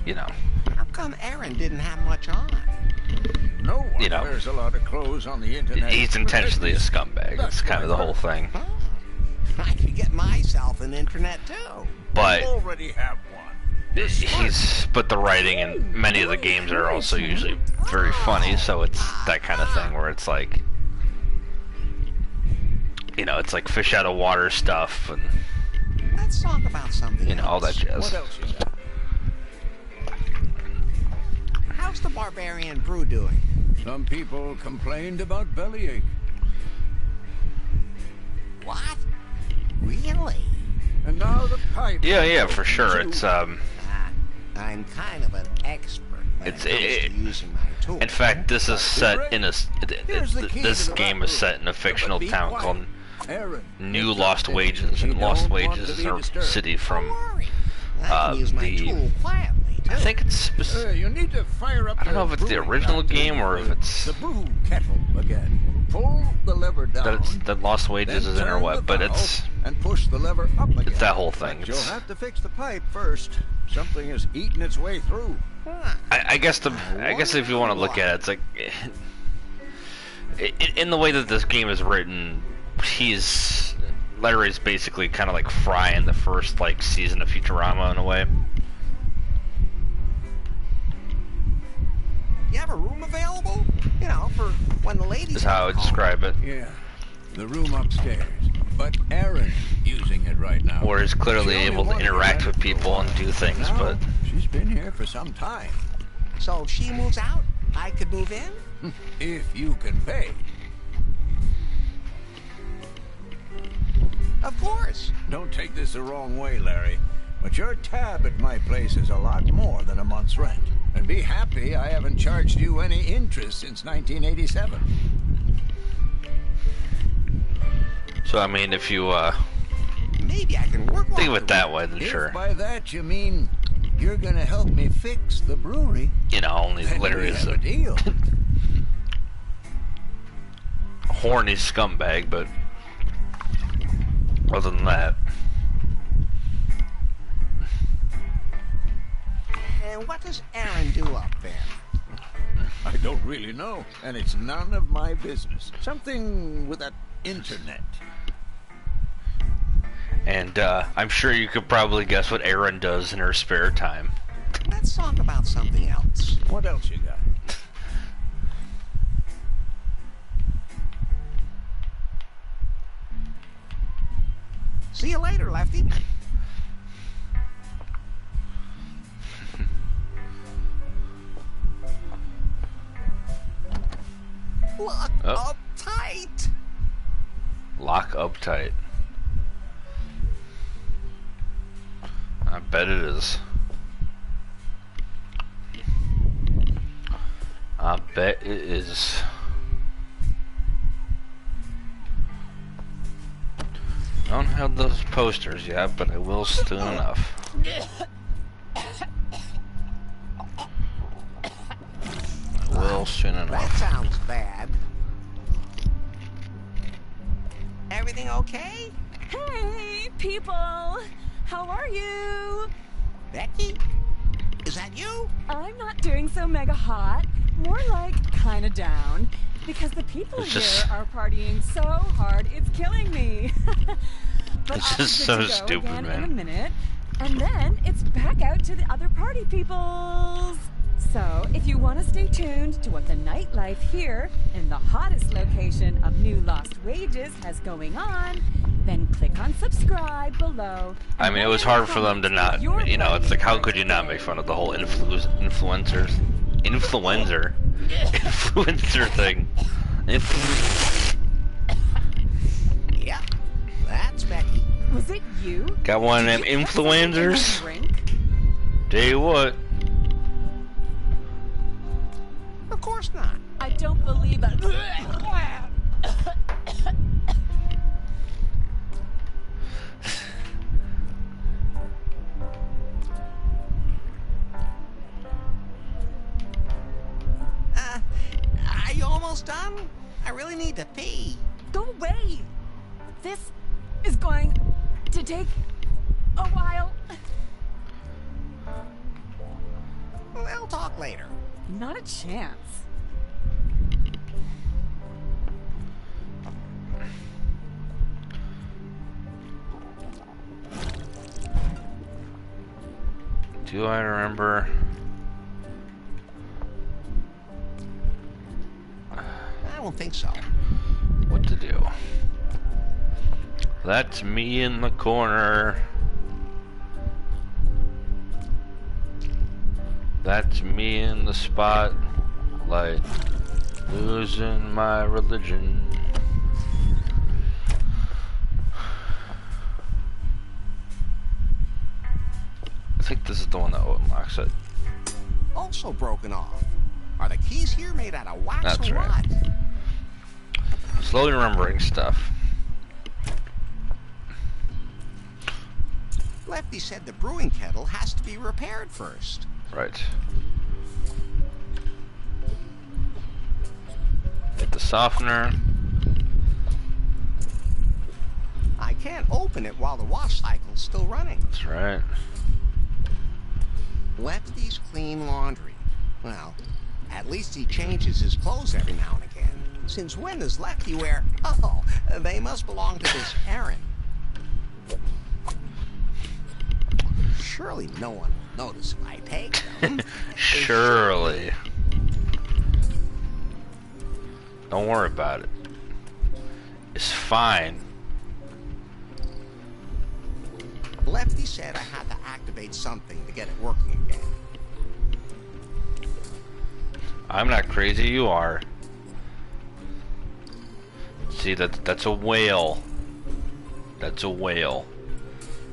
Speaker 9: you know,
Speaker 2: How come Aaron didn't have much on?
Speaker 1: No one
Speaker 9: you know,
Speaker 1: wears a lot of clothes on the internet.
Speaker 9: he's intentionally a scumbag. That's kind of the whole thing.
Speaker 2: Huh? I could get myself an internet too.
Speaker 9: But
Speaker 1: You already have one.
Speaker 9: but the writing in many of the games are also usually very funny, so it's that kind of thing where it's like, you know, it's like fish out of water stuff and,
Speaker 2: Let's talk about something
Speaker 9: you know, all that
Speaker 2: else.
Speaker 9: jazz.
Speaker 1: What else you got?
Speaker 2: How's the Barbarian Brew doing?
Speaker 1: Some people complained about bellyache.
Speaker 2: What? Really?
Speaker 1: And now the pipe.
Speaker 9: Yeah, for sure. It's
Speaker 2: I'm kind of an expert when
Speaker 9: It's-
Speaker 2: it comes to using my tools.
Speaker 9: in fact, this is set in a this game is set in a fictional town called
Speaker 1: Aaron,
Speaker 9: New Lost Wages, and Lost Wages is a city from
Speaker 2: Don't worry. I can use my
Speaker 9: the-
Speaker 2: tool quietly, too.
Speaker 9: I think it's
Speaker 1: you need to fire up
Speaker 9: I don't know if it's the
Speaker 1: brewing
Speaker 9: original
Speaker 1: back to
Speaker 9: game or if it's
Speaker 1: the brew kettle again. Pull the lever down.
Speaker 9: that Lost Wages
Speaker 1: then
Speaker 9: is in or
Speaker 1: turn
Speaker 9: what,
Speaker 1: the
Speaker 9: but
Speaker 1: valve
Speaker 9: it's
Speaker 1: and push the lever up again.
Speaker 9: that whole thing.
Speaker 1: But you'll
Speaker 9: It's,
Speaker 1: have to fix the pipe first. Something is eating its way through.
Speaker 9: I guess if you want to look at it, it's like in the way that this game is written, Larry's basically kind of like Fry in the first like season of Futurama in a way.
Speaker 2: You have a room available? You know, for when the ladies...
Speaker 9: Is how I would
Speaker 2: call.
Speaker 9: describe it.
Speaker 1: Yeah, the room upstairs. But Aaron's using it right now.
Speaker 9: Where he's clearly
Speaker 1: She only
Speaker 9: able to
Speaker 1: wanted
Speaker 9: interact
Speaker 1: that
Speaker 9: with
Speaker 1: for a
Speaker 9: people
Speaker 1: while.
Speaker 9: and do things,
Speaker 1: Now,
Speaker 9: but
Speaker 1: she's been here for some time.
Speaker 2: So if she moves out, I could move in?
Speaker 1: If you can pay.
Speaker 2: Of course.
Speaker 1: Don't take this the wrong way, Larry, but your tab at my place is a lot more than a month's rent. And be happy I haven't charged you any interest since 1987.
Speaker 9: so I mean, if you
Speaker 2: Maybe I can work
Speaker 9: think of
Speaker 2: off
Speaker 9: it
Speaker 2: the
Speaker 9: that way, then
Speaker 1: If
Speaker 9: sure.
Speaker 1: by that you mean you're gonna help me fix the brewery,
Speaker 9: You know, only
Speaker 1: then
Speaker 9: Larry
Speaker 1: we
Speaker 9: is
Speaker 1: have a
Speaker 9: a
Speaker 1: deal.
Speaker 9: horny scumbag, but other than that,
Speaker 2: And what does Aaron do up there?
Speaker 1: I don't really know, and it's none of my business. Something with that internet.
Speaker 9: and I'm sure you could probably guess what Erin does in her spare time.
Speaker 2: Let's talk about something else.
Speaker 1: What else you got?
Speaker 2: See you later, Lefty. Lock up tight.
Speaker 9: Lock up tight. I bet it is. I bet it is. I don't have those posters yet, but I will soon enough. I will soon enough.
Speaker 2: That sounds bad. Everything okay?
Speaker 3: Hey, people! How are you?
Speaker 2: Becky? Is that you?
Speaker 3: I'm not doing so mega hot. More like kinda down. Because the people here are partying so hard, it's killing me. But
Speaker 9: This
Speaker 3: I'll
Speaker 9: is
Speaker 3: be
Speaker 9: so
Speaker 3: good to go
Speaker 9: stupid,
Speaker 3: again
Speaker 9: man.
Speaker 3: in a minute. And then it's back out to the other party peoples. So, if you want to stay tuned to what the nightlife here in the hottest location of New Lost Wages has going on, then click on subscribe below.
Speaker 9: I mean, it was hard for them to not, you know, it's like, how could you not make fun of the whole influencer thing?
Speaker 2: Yeah, that's Becky.
Speaker 3: Was it you?
Speaker 9: Got one of them influencers? Tell you what.
Speaker 2: Of course not.
Speaker 3: I don't believe it.
Speaker 2: Are you almost done? I really need to pee.
Speaker 3: Go away. This is going to take a while.
Speaker 2: We'll talk later.
Speaker 3: Not a chance.
Speaker 9: Do I remember?
Speaker 2: I don't think so.
Speaker 9: What to do? That's me in the corner. That's me in the spotlight, losing my religion. I think this is the one that unlocks it.
Speaker 2: Also broken off. Are the keys here made out of wax
Speaker 9: That's
Speaker 2: or
Speaker 9: right.
Speaker 2: what?
Speaker 9: Slowly remembering stuff.
Speaker 2: Lefty said the brewing kettle has to be repaired first.
Speaker 9: Right. Get the softener.
Speaker 2: I can't open it while the wash cycle's still running.
Speaker 9: That's right.
Speaker 2: Lefty's clean laundry. Well, at least he changes his clothes every now and again. Since when does Lefty wear... Oh, they must belong to this Aaron. Surely no one will notice if I take them.
Speaker 9: Surely. Don't worry about it. It's fine.
Speaker 2: Lefty said I had to activate something to get it working again.
Speaker 9: I'm not crazy, you are. See, that's a whale. That's a whale.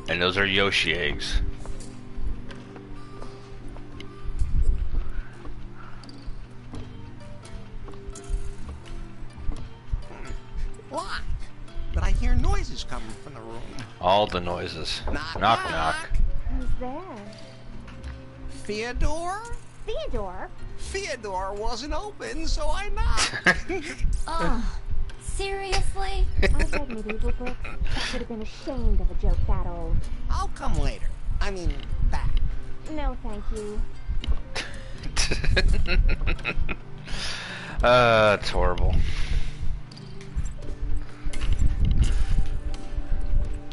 Speaker 9: And those are Yoshi eggs.
Speaker 2: Locked. But I hear noises coming from the room.
Speaker 9: All the noises.
Speaker 2: Knock,
Speaker 9: Knock, knock.
Speaker 10: Who's there?
Speaker 2: Theodore?
Speaker 10: Theodore?
Speaker 2: Theodore wasn't open, so I knocked.
Speaker 4: Ugh. Seriously?
Speaker 10: I read medieval books. I would have been ashamed of a joke that old.
Speaker 2: I'll come later. I mean, back.
Speaker 10: No, thank you.
Speaker 9: It's horrible.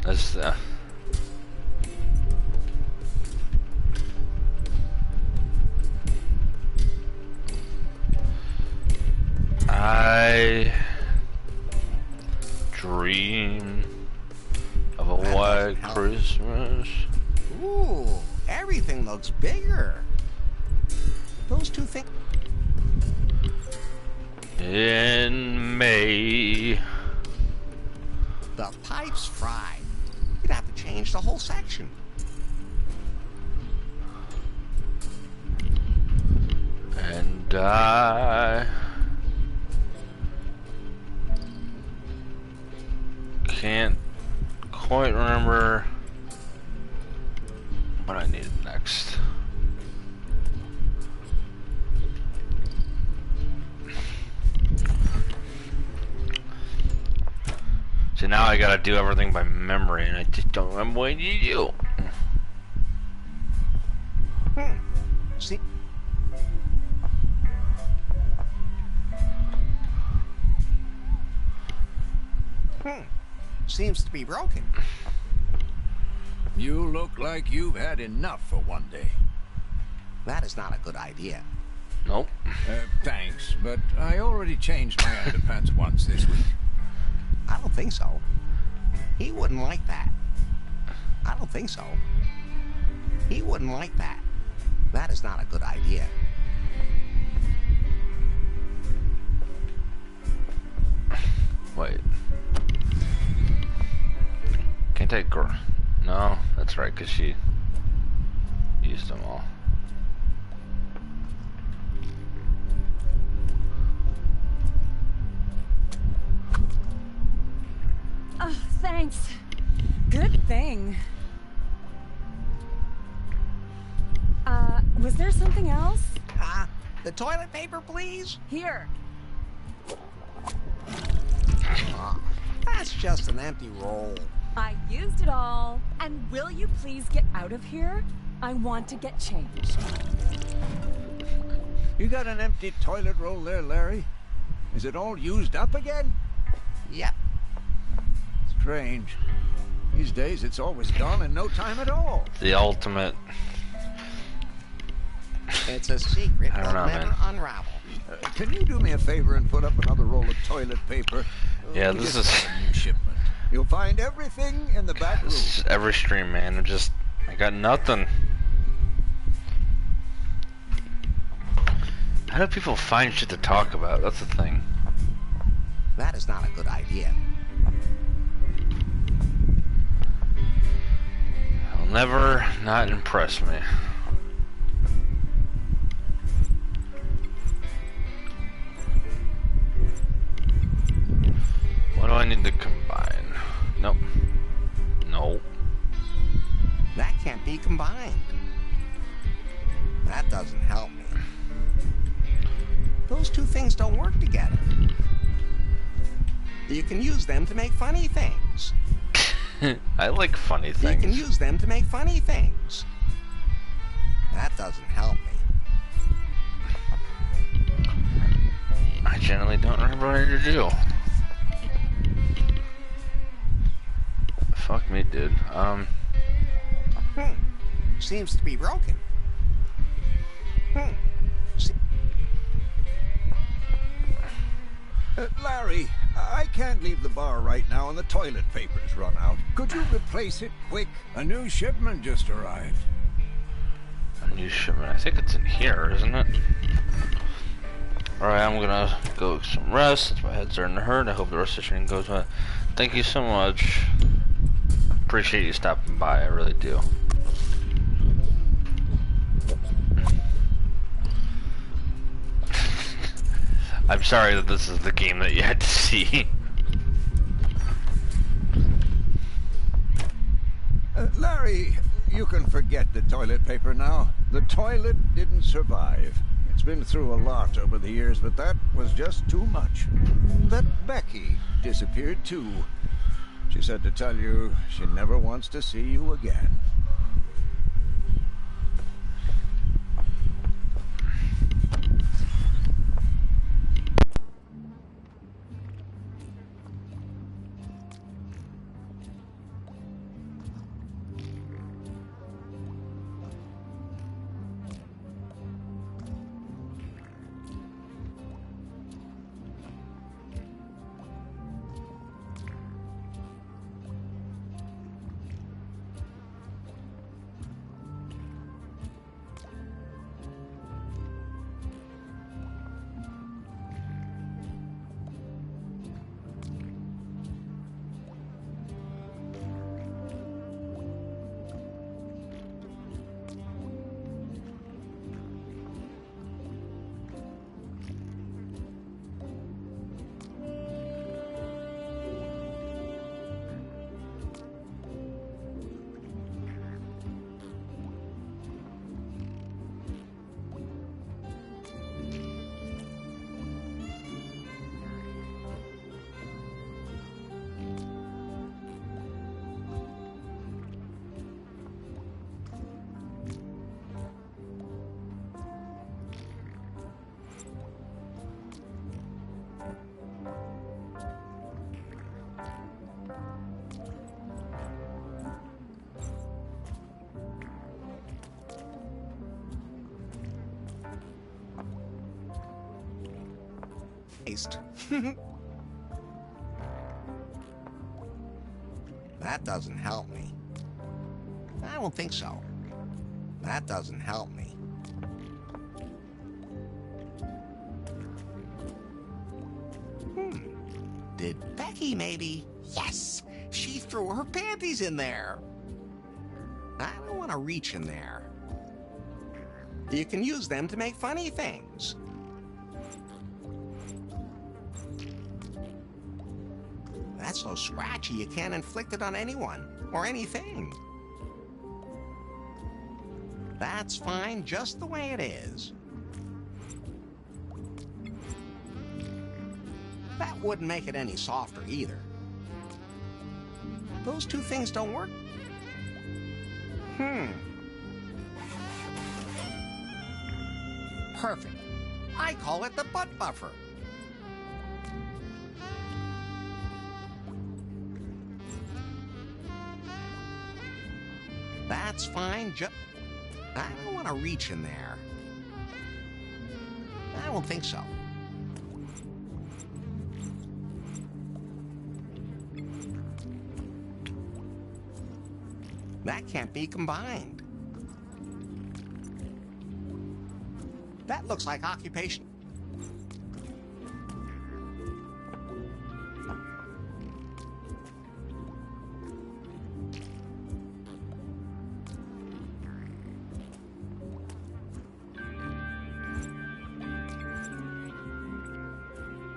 Speaker 9: That's I dream of a white Christmas.
Speaker 2: Ooh, everything looks bigger. Those two things.
Speaker 9: In May.
Speaker 2: The pipe's fried. You'd have to change the whole section.
Speaker 9: And I can't quite remember what I needed next. So now I gotta do everything by memory, and I just don't remember what you do.
Speaker 2: See? Seems to be broken.
Speaker 1: You look like you've had enough for one day.
Speaker 2: That is not a good idea.
Speaker 9: Nope.
Speaker 1: Thanks, but I already changed my underpants once this week.
Speaker 2: I don't think so. He wouldn't like that. I don't think so. He wouldn't like that. That is not a good idea.
Speaker 9: Wait. Can't take girl. No, that's right, because she used them all.
Speaker 3: Oh, thanks. Good thing. Was there something else?
Speaker 2: The toilet paper, please?
Speaker 3: Here.
Speaker 2: That's just an empty roll.
Speaker 3: I used it all. And will you please get out of here? I want to get changed.
Speaker 1: You got an empty toilet roll there, Larry? Is it all used up again?
Speaker 2: Yep.
Speaker 1: Strange. These days it's always gone in no time at all.
Speaker 9: The ultimate.
Speaker 2: It's a secret
Speaker 9: I don't
Speaker 2: that'll
Speaker 9: know,
Speaker 2: never
Speaker 9: man.
Speaker 2: unravel.
Speaker 1: Can you do me a favor and put up another roll of toilet paper?
Speaker 9: Yeah,
Speaker 1: We
Speaker 9: this
Speaker 1: just
Speaker 9: is-
Speaker 1: got a new shipment. You'll find everything in the back room.
Speaker 9: This is every stream, man. I got nothing. How do people find shit to talk about? That's the thing.
Speaker 2: That is not a good idea.
Speaker 9: It'll never not impress me. What do I need to combine? Nope. No.
Speaker 2: That can't be combined. That doesn't help me. Those two things don't work together. You can use them to make funny things.
Speaker 9: I like funny
Speaker 2: You can
Speaker 9: things.
Speaker 2: use them to make funny things. That doesn't help me.
Speaker 9: I generally don't remember what I need to do. Fuck me, dude.
Speaker 2: Seems to be broken.
Speaker 1: Larry, I can't leave the bar right now and the toilet paper's run out. Could you replace it quick? A new shipment just arrived.
Speaker 9: A new shipment. I think it's in here, isn't it? Alright, I'm gonna go get some rest since my head's starting to hurt. I hope the rest of the stream goes well. Thank you so much. Appreciate you stopping by, I really do. I'm sorry that this is the game that you had to see.
Speaker 1: Larry, you can forget the toilet paper now. The toilet didn't survive. It's been through a lot over the years, but that was just too much. That Becky disappeared too. She said to tell you she never wants to see you again.
Speaker 2: waste. That doesn't help me. I don't think so. That doesn't help me. Did Becky maybe? Yes! She threw her panties in there. I don't want to reach in there. You can use them to make funny things. That's so scratchy you can't inflict it on anyone or anything. That's fine just the way it is. That wouldn't make it any softer either. Those two things don't work. Perfect. I call it the butt buffer. That's fine, I don't want to reach in there. I don't think so. That can't be combined. That looks like occupation.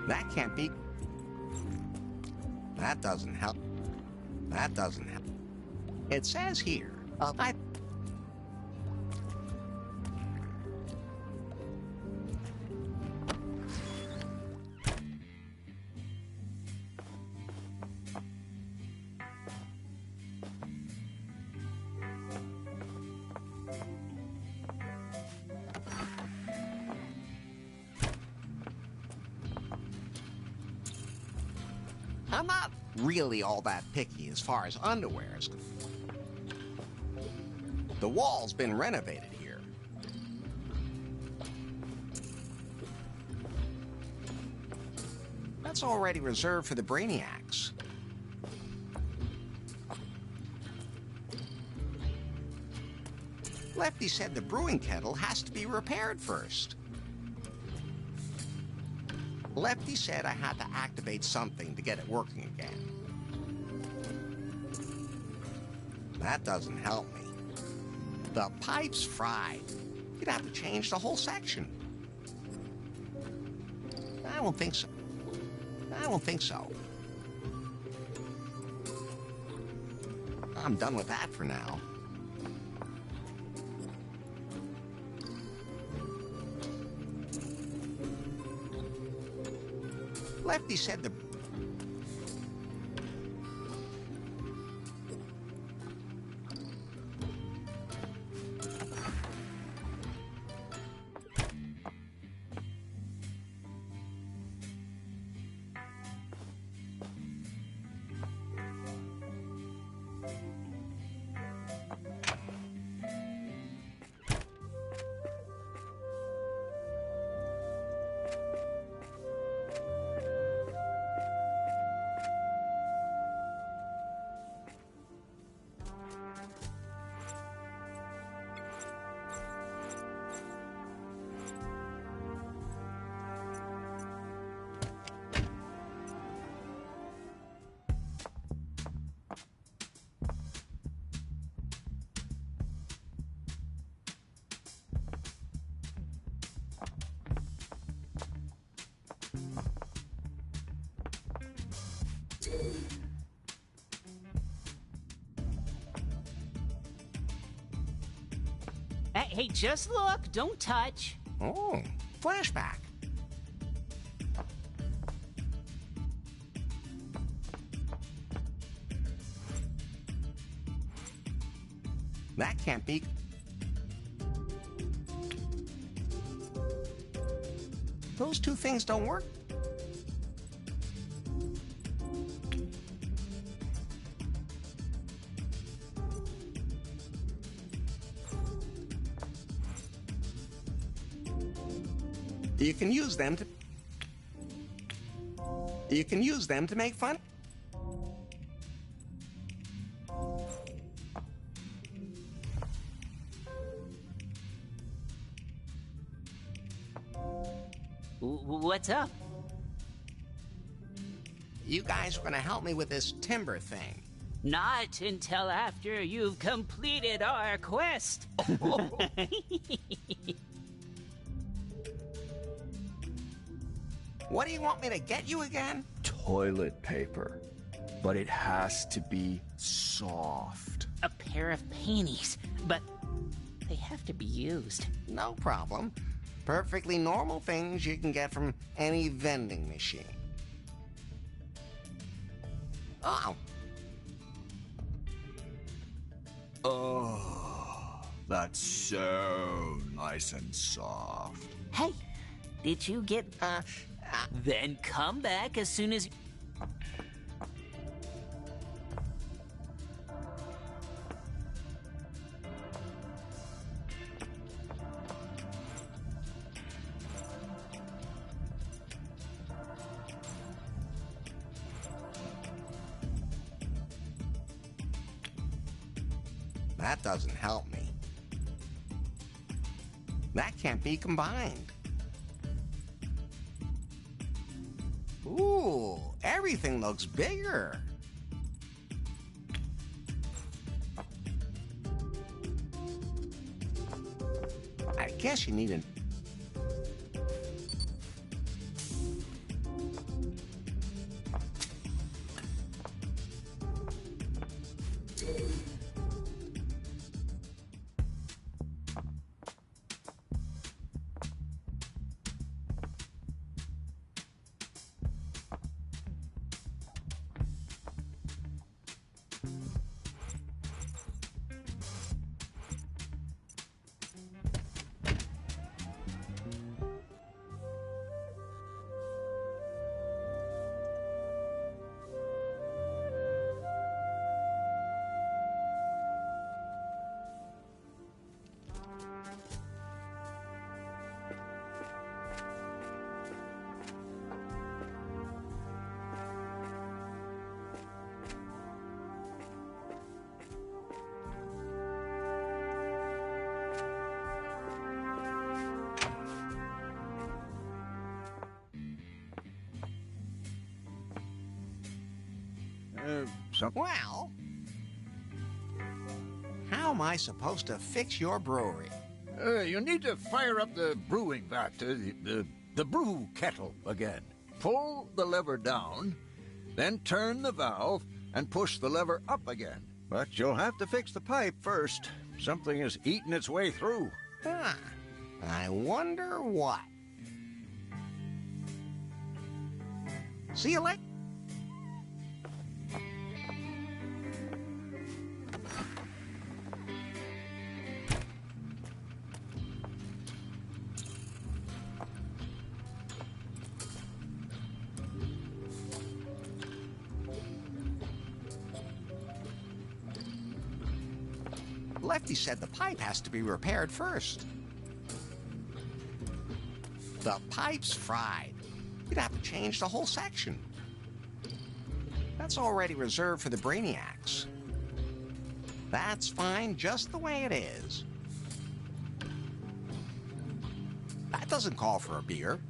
Speaker 2: That can't be. That doesn't help. That doesn't help. It says here, I'm not really all that picky as far as underwear is concerned. The wall's been renovated here. That's already reserved for the brainiacs. Lefty said the brewing kettle has to be repaired first. Lefty said I had to activate something to get it working again. That doesn't help me. The pipe's fried. You'd have to change the whole section. I don't think so. I don't think so. I'm done with that for now. Lefty said the...
Speaker 5: Hey, just look, don't touch.
Speaker 2: Oh, flashback. That can't be. Those two things don't work. You can use them to... You can use them to make fun.
Speaker 5: What's up?
Speaker 2: You guys are gonna help me with this timber thing.
Speaker 5: Not until after you've completed our quest.
Speaker 2: What do you want me to get you again?
Speaker 6: Toilet paper. But it has to be soft.
Speaker 5: A pair of panties, but they have to be used.
Speaker 2: No problem. Perfectly normal things you can get from any vending machine. Oh.
Speaker 6: Oh, that's so nice and soft.
Speaker 5: Hey, did you get... Then come back as soon as...
Speaker 2: That doesn't help me. That can't be combined. Ooh, everything looks bigger. I guess you need an... Well, how am I supposed to fix your brewery?
Speaker 1: You need to fire up the brewing vat, the brew kettle again. Pull the lever down, then turn the valve and push the lever up again. But you'll have to fix the pipe first. Something is eating its way through.
Speaker 2: Huh. I wonder what. See you later. Lefty said the pipe has to be repaired first. The pipe's fried. You'd have to change the whole section. That's already reserved for the Brainiacs. That's fine just the way it is. That doesn't call for a beer.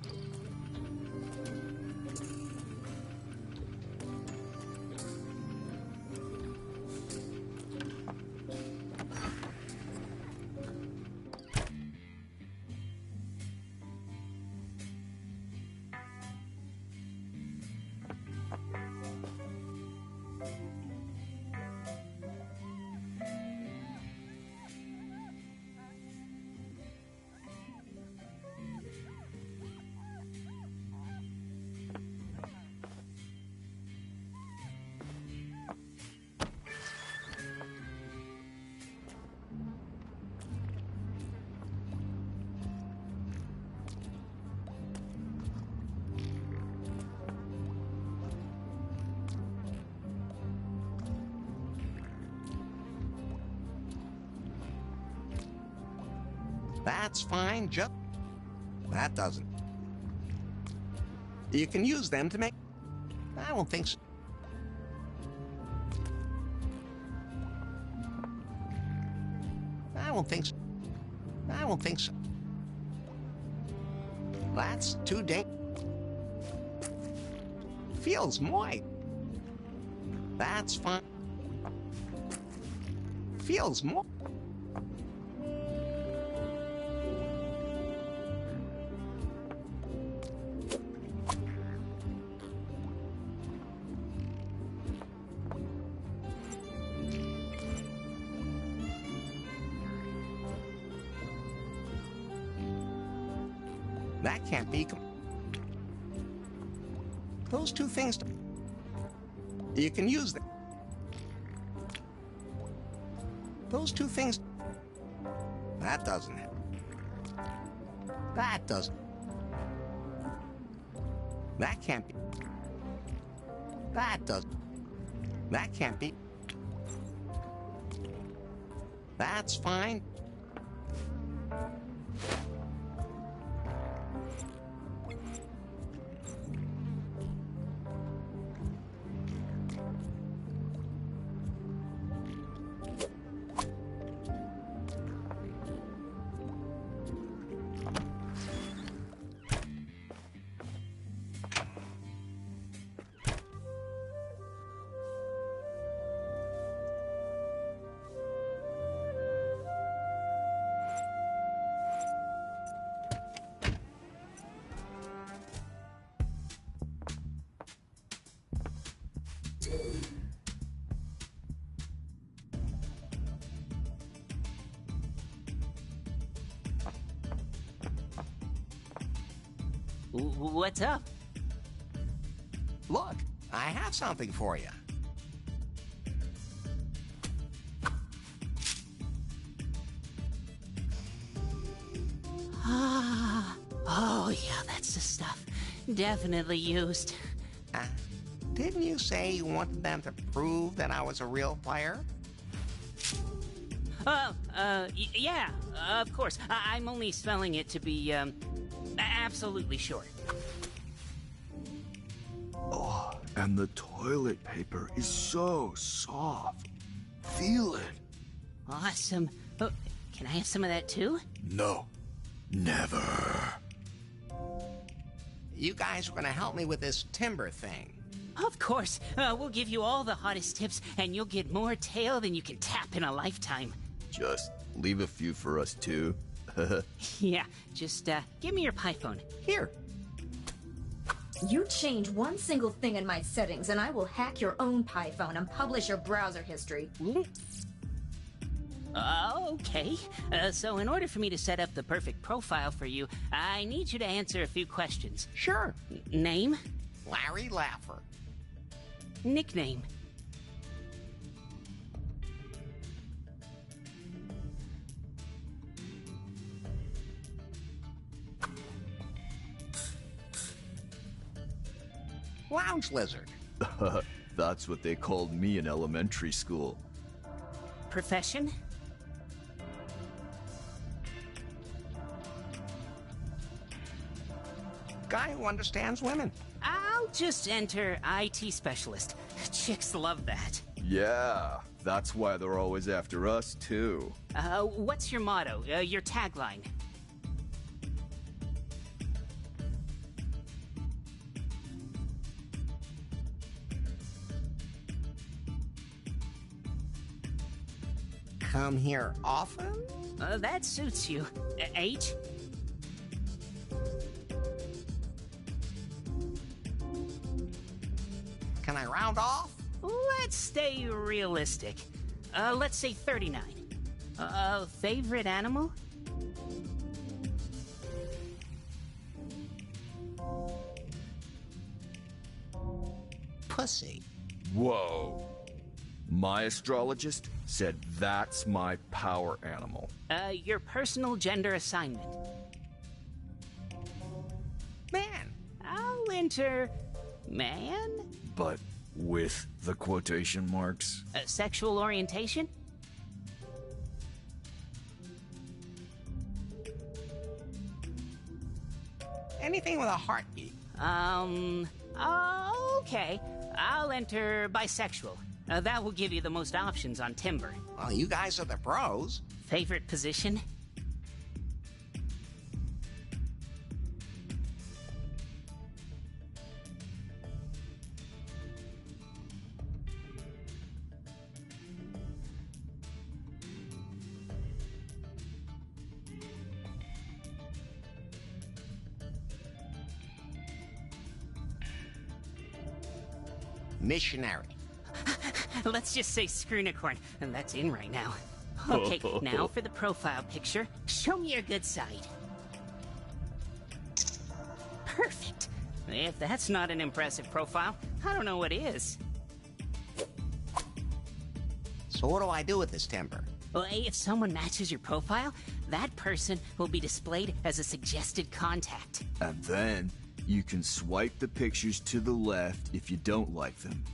Speaker 2: That's fine, that doesn't. You can use them to make... don't think so. I don't think so. I don't think so. That's too feels moist. That's fine. Feels more. That can't be. Those two things. You can use them. Those two things. That doesn't happen. That doesn't. That can't be. That doesn't. That can't be. That's fine.
Speaker 5: What's up?
Speaker 2: Look, I have something for you.
Speaker 5: Oh yeah, that's the stuff. Definitely used.
Speaker 2: Didn't you say you wanted them to prove that I was a real player?
Speaker 5: Yeah, of course. I'm only spelling it to be, absolutely sure.
Speaker 6: Oh, and the toilet paper is so soft. Feel it.
Speaker 5: Awesome. Oh, can I have some of that too?
Speaker 6: No. Never.
Speaker 2: You guys are going to help me with this timber thing.
Speaker 5: Of course. We'll give you all the hottest tips, and you'll get more tail than you can tap in a lifetime.
Speaker 6: Just leave a few for us too.
Speaker 5: Yeah, just, give me your pie phone.
Speaker 2: Here.
Speaker 11: You change one single thing in my settings, and I will hack your own pie phone and publish your browser history.
Speaker 5: Okay. So in order for me to set up the perfect profile for you, I need you to answer a few questions.
Speaker 2: Sure.
Speaker 5: Name?
Speaker 2: Larry Laffer.
Speaker 5: Nickname?
Speaker 2: Lounge lizard.
Speaker 6: That's what they called me in elementary school.
Speaker 5: Profession?
Speaker 2: Guy who understands women.
Speaker 5: I'll just enter IT specialist. Chicks love that.
Speaker 6: Yeah, that's why they're always after us, too.
Speaker 5: What's your motto? Your tagline?
Speaker 2: Come here often?
Speaker 5: That suits you. H?
Speaker 2: Can I round off?
Speaker 5: Let's stay realistic. Let's say 39. Favorite animal?
Speaker 2: Pussy.
Speaker 6: Whoa. My astrologist said that's my power animal.
Speaker 5: Your personal gender assignment.
Speaker 2: Man.
Speaker 5: I'll enter man?
Speaker 6: But with the quotation marks?
Speaker 5: Sexual orientation?
Speaker 2: Anything with a heartbeat.
Speaker 5: Okay. I'll enter bisexual. That will give you the most options on Timber.
Speaker 2: Well, you guys are the pros.
Speaker 5: Favorite position?
Speaker 2: Missionary.
Speaker 5: Let's just say Screenicorn, and that's in right now. Okay, now for the profile picture. Show me your good side. Perfect. If that's not an impressive profile, I don't know what is.
Speaker 2: So what do I do with this Timber?
Speaker 5: Well, if someone matches your profile, that person will be displayed as a suggested contact.
Speaker 6: And then you can swipe the pictures to the left if you don't like them,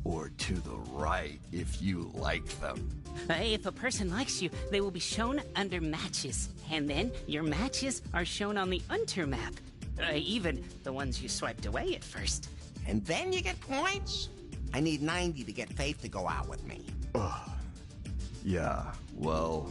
Speaker 6: or to the right if you like them.
Speaker 5: If a person likes you, they will be shown under matches, and then your matches are shown on the Unter map. Even the ones you swiped away at first.
Speaker 2: And then you get points? I need 90 to get Faith to go out with me.
Speaker 6: Yeah, well,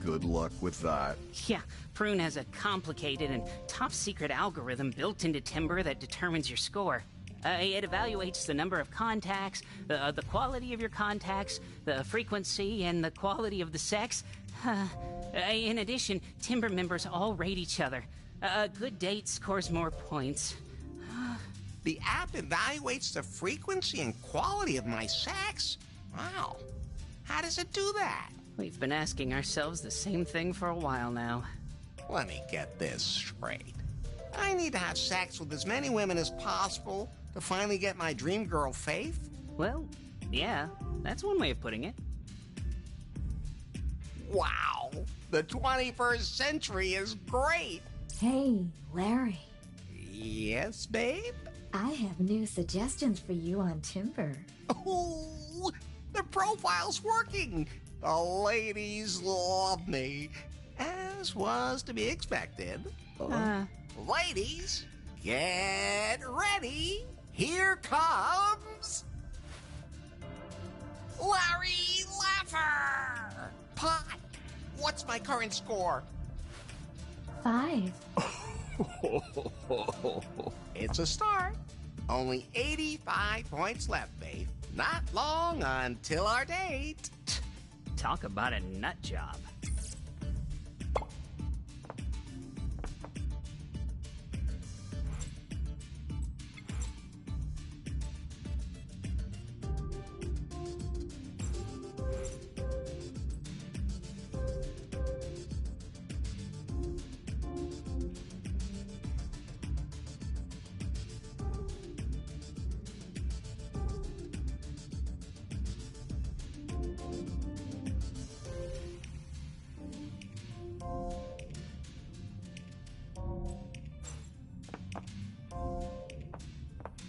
Speaker 6: good luck with that.
Speaker 5: Yeah, Prune has a complicated and top-secret algorithm built into Timber that determines your score. It evaluates the number of contacts, the quality of your contacts, the frequency, and the quality of the sex. In addition, Timber members all rate each other. A good date scores more points.
Speaker 2: The app evaluates the frequency and quality of my sex? Wow. How does it do that?
Speaker 5: We've been asking ourselves the same thing for a while now.
Speaker 2: Let me get this straight. I need to have sex with as many women as possible to finally get my dream girl, Faith?
Speaker 5: Well, yeah, that's one way of putting it.
Speaker 2: Wow, the 21st century is great.
Speaker 4: Hey, Larry.
Speaker 2: Yes, babe?
Speaker 4: I have new suggestions for you on Timber.
Speaker 2: Oh, the profile's working. The ladies love me, as was to be expected. Ladies, get ready. Here comes Larry Laffer. Pot, what's my current score?
Speaker 4: 5.
Speaker 2: It's a start. Only 85 points left, babe. Not long until our date.
Speaker 5: Talk about a nut job.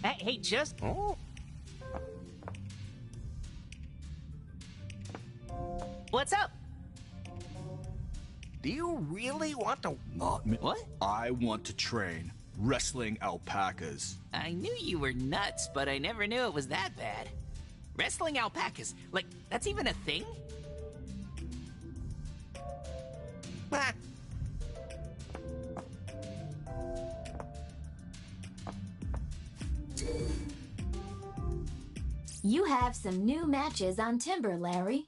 Speaker 5: Hey, just...
Speaker 2: Oh.
Speaker 5: What's up?
Speaker 2: Do you really want to...
Speaker 6: Not me.
Speaker 5: What?
Speaker 6: I want to train wrestling alpacas.
Speaker 12: I knew you were nuts, but I never knew it was that bad. Wrestling alpacas, like, that's even a thing?
Speaker 2: Ah.
Speaker 4: You have some new matches on Timber, Larry.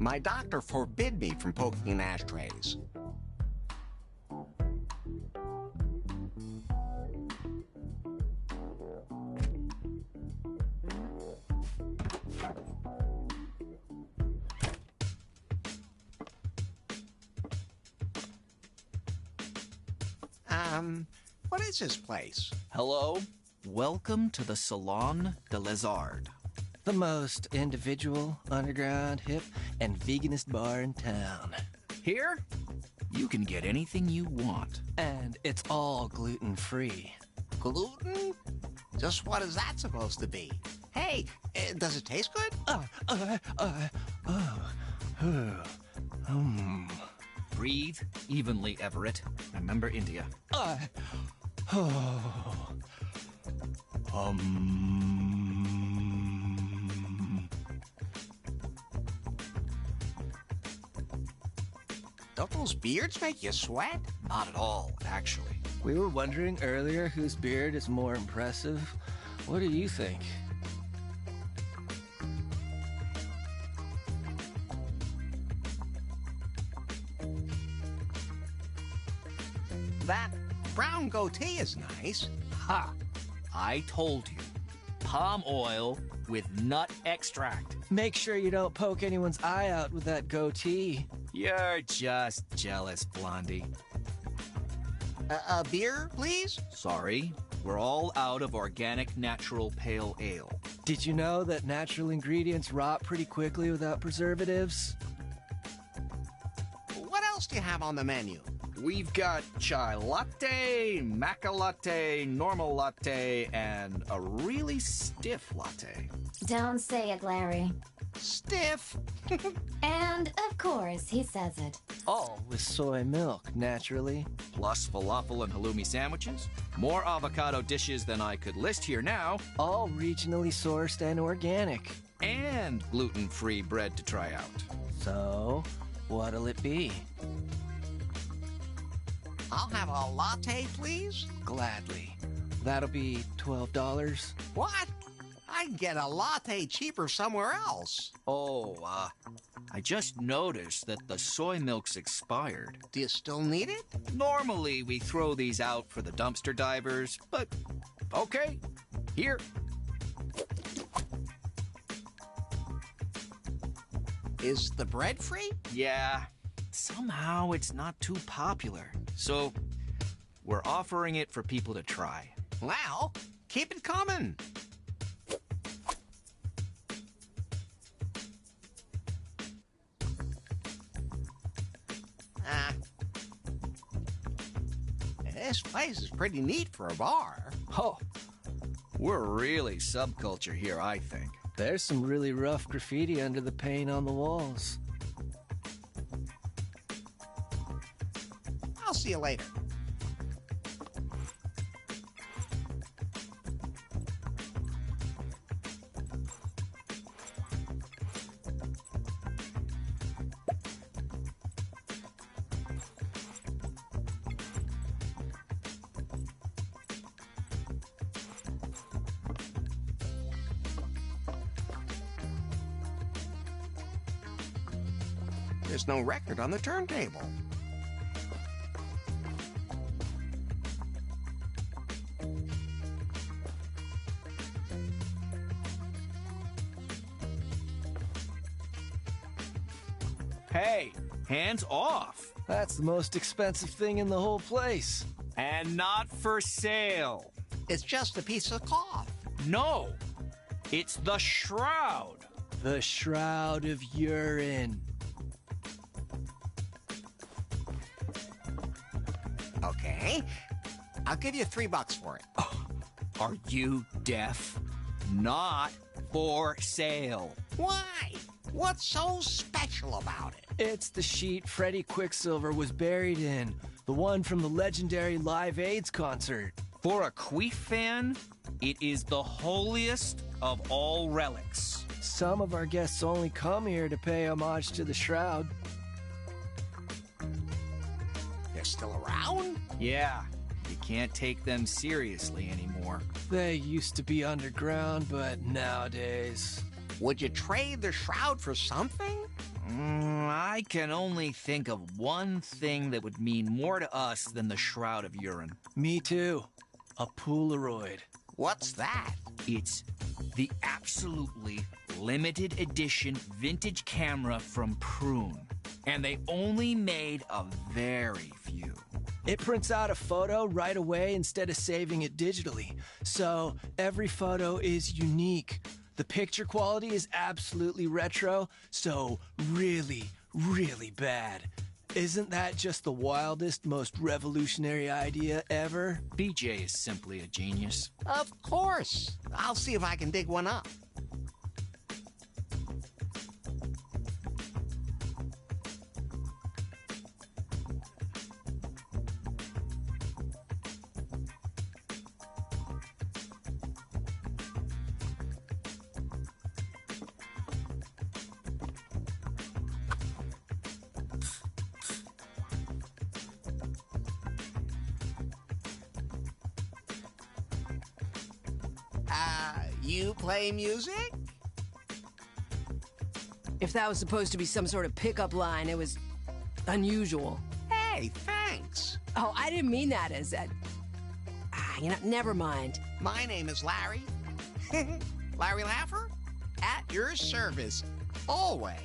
Speaker 2: My doctor forbid me from poking in ashtrays. What is this place?
Speaker 13: Hello. Welcome to the Salon de Lézard. The most individual, underground, hip, and veganist bar in town. Here, you can get anything you want. And it's all gluten-free.
Speaker 2: Gluten? Just what is that supposed to be? Hey, does it taste good?
Speaker 13: Breathe evenly, Everett. Remember India.
Speaker 2: Don't those beards make you sweat?
Speaker 13: Not at all, actually. We were wondering earlier whose beard is more impressive. What do you think?
Speaker 2: That brown goatee is nice.
Speaker 13: Ha! I told you. Palm oil with nut extract. Make sure you don't poke anyone's eye out with that goatee. You're just jealous, Blondie.
Speaker 2: A beer, please?
Speaker 13: Sorry, we're all out of organic natural pale ale. Did you know that natural ingredients rot pretty quickly without preservatives?
Speaker 2: What else do you have on the menu?
Speaker 13: We've got chai latte, maca latte, normal latte, and a really stiff latte.
Speaker 11: Don't say it, Larry.
Speaker 2: Stiff?
Speaker 11: And, of course, he says it.
Speaker 13: All with soy milk, naturally. Plus falafel and halloumi sandwiches. More avocado dishes than I could list here now. All regionally sourced and organic. And gluten-free bread to try out. So, what'll it be?
Speaker 2: I'll have a latte, please.
Speaker 13: Gladly. That'll be $12.
Speaker 2: What? I can get a latte cheaper somewhere else.
Speaker 13: I just noticed that the soy milk's expired.
Speaker 2: Do you still need it?
Speaker 13: Normally, we throw these out for the dumpster divers, but okay, here.
Speaker 2: Is the bread free?
Speaker 13: Yeah, somehow it's not too popular. So, we're offering it for people to try.
Speaker 2: Well, keep it coming. This place is pretty neat for a bar.
Speaker 13: Oh, we're really subculture here, I think. There's some really rough graffiti under the paint on the walls.
Speaker 2: I'll see you later. There's no record on the turntable.
Speaker 13: Hey, hands off. That's the most expensive thing in the whole place. And not for sale.
Speaker 2: It's just a piece of cloth.
Speaker 13: No, it's the shroud. The shroud of urine.
Speaker 2: Okay, I'll give you $3 for it.
Speaker 13: Oh, are you deaf? Not for sale.
Speaker 2: Why? What's so special about it?
Speaker 13: It's the sheet Freddie Quicksilver was buried in. The one from the legendary Live AIDS concert. For a Queef fan, it is the holiest of all relics. Some of our guests only come here to pay homage to the shroud.
Speaker 2: They're still around?
Speaker 13: Yeah, you can't take them seriously anymore. They used to be underground, but nowadays...
Speaker 2: Would you trade the shroud for something?
Speaker 13: I can only think of one thing that would mean more to us than the shroud of urine. Me too. A Polaroid.
Speaker 2: What's that?
Speaker 13: It's the absolutely limited edition vintage camera from Prune. And they only made a very few.
Speaker 14: It prints out a photo right away instead of saving it digitally. So every photo is unique. The picture quality is absolutely retro, so really, really bad. Isn't that just the wildest, most revolutionary idea ever?
Speaker 13: BJ is simply a genius.
Speaker 2: Of course. I'll see if I can dig one up. You play music?
Speaker 15: If that was supposed to be some sort of pickup line, it was unusual.
Speaker 2: Hey, thanks.
Speaker 15: Oh, I didn't mean that as that. Never mind.
Speaker 2: My name is Larry. Larry Laffer? At your service. Always.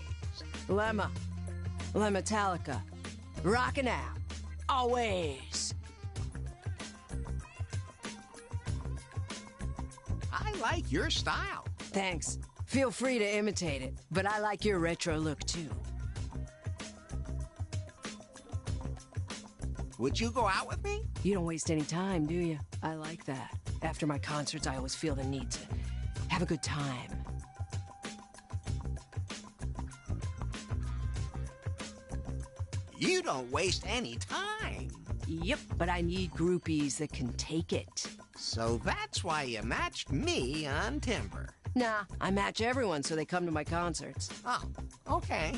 Speaker 15: Lemma Metallica. Rockin' out. Always.
Speaker 2: I like your style.
Speaker 15: Thanks. Feel free to imitate it, but I like your retro look too.
Speaker 2: Would you go out with me?
Speaker 15: You don't waste any time, do you? I like that. After my concerts, I always feel the need to have a good time.
Speaker 2: You don't waste any time.
Speaker 15: Yep, but I need groupies that can take it.
Speaker 2: So that's why you matched me on Timber.
Speaker 15: Nah, I match everyone so they come to my concerts.
Speaker 2: Oh, okay.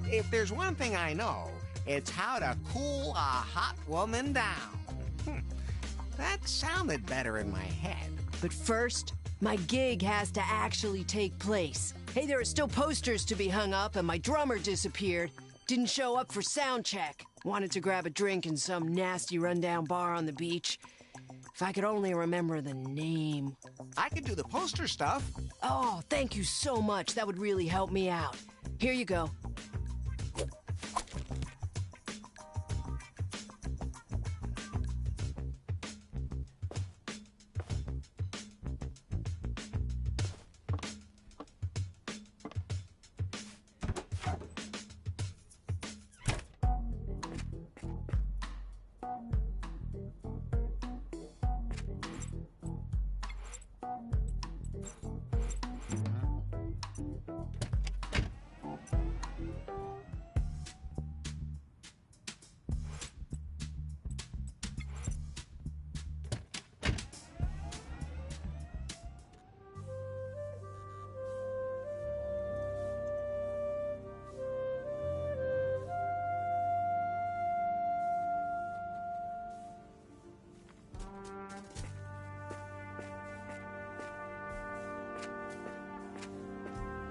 Speaker 2: If there's one thing I know, it's how to cool a hot woman down. That sounded better in my head.
Speaker 15: But first, my gig has to actually take place. Hey, there are still posters to be hung up, and my drummer disappeared. Didn't show up for sound check. Wanted to grab a drink in some nasty rundown bar on the beach. If I could only remember the name.
Speaker 2: I could do the poster stuff.
Speaker 15: Oh, thank you so much. That would really help me out. Here you go.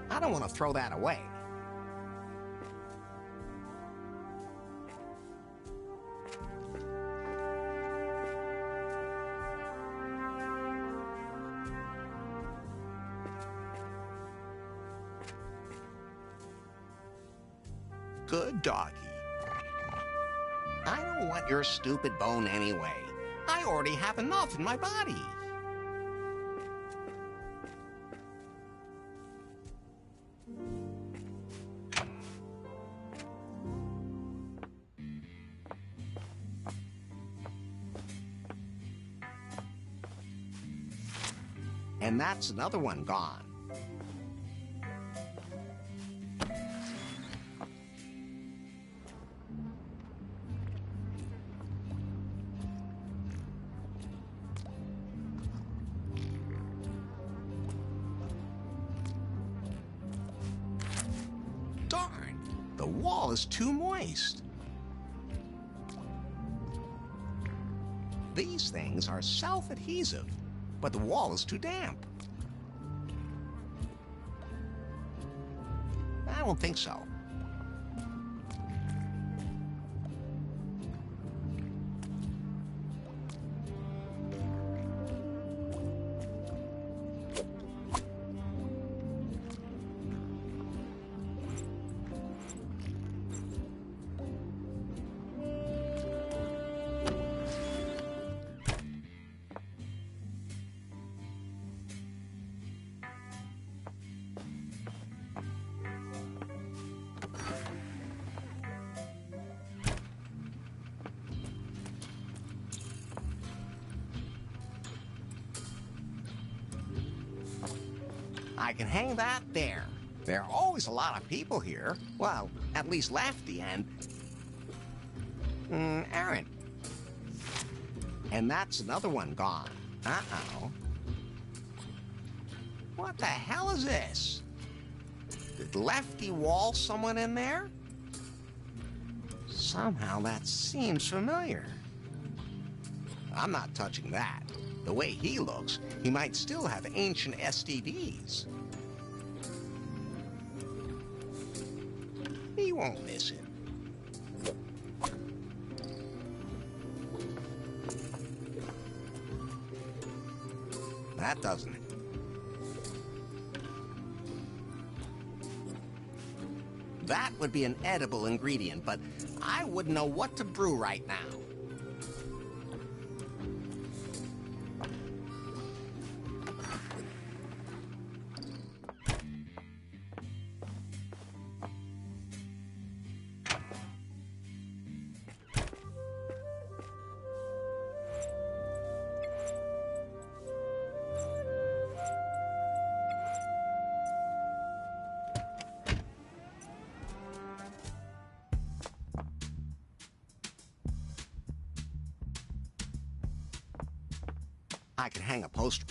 Speaker 2: I don't want to throw that away. Good doggy. I don't want your stupid bone anyway. I already have enough in my body. And that's another one gone. Darn, the wall is too moist. These things are self-adhesive, but the wall is too damp. I don't think so. I can hang that there. There are always a lot of people here. Well, at least Lefty and... Aaron. And that's another one gone. Uh-oh. What the hell is this? Did Lefty wall someone in there? Somehow that seems familiar. I'm not touching that. The way he looks, he might still have ancient STDs. He won't miss it. That doesn't it. That would be an edible ingredient, but I wouldn't know what to brew right now. I could hang a poster.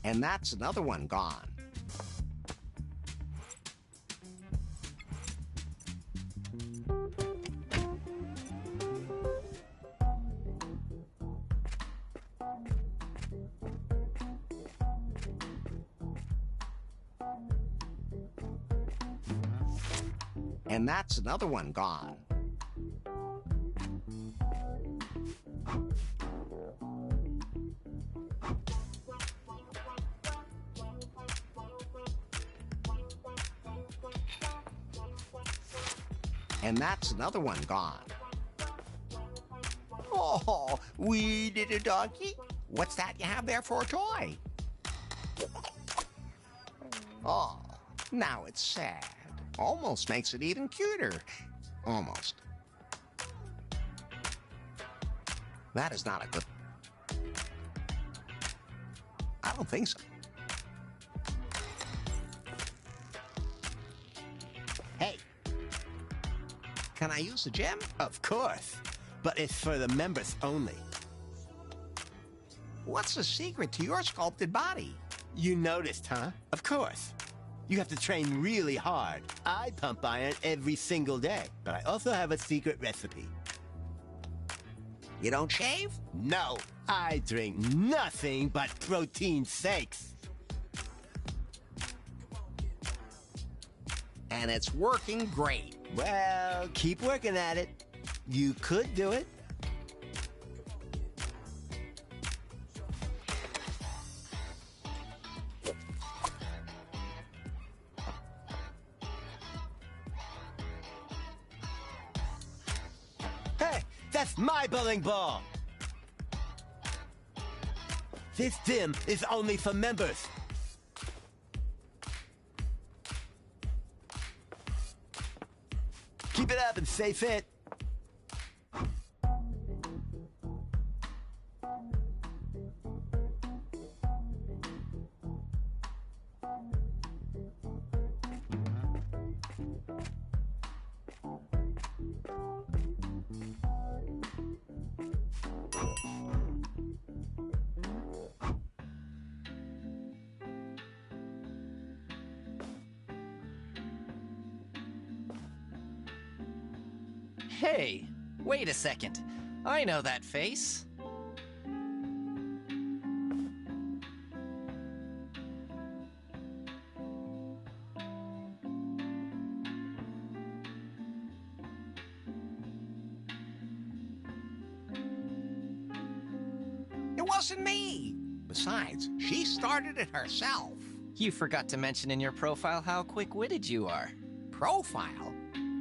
Speaker 2: And that's another one gone. And that's another one gone. And that's another one gone. Oh, we did a donkey? What's that you have there for a toy? Oh, now it's sad. Almost makes it even cuter. Almost. That is not a good... I don't think so. Hey. Can I use the gem?
Speaker 16: Of course, but it's for the members only.
Speaker 2: What's the secret to your sculpted body?
Speaker 16: You noticed, huh? Of course. You have to train really hard. I pump iron every single day, but I also have a secret recipe.
Speaker 2: You don't shave?
Speaker 16: No, I drink nothing but protein shakes.
Speaker 2: And it's working great.
Speaker 16: Well, keep working at it. You could do it. Hey, that's my bowling ball. This gym is only for members. Keep it up and stay fit.
Speaker 17: Hey, wait a second. I know that face.
Speaker 2: It wasn't me. Besides, she started it herself.
Speaker 17: You forgot to mention in your profile how quick-witted you are.
Speaker 2: Profile?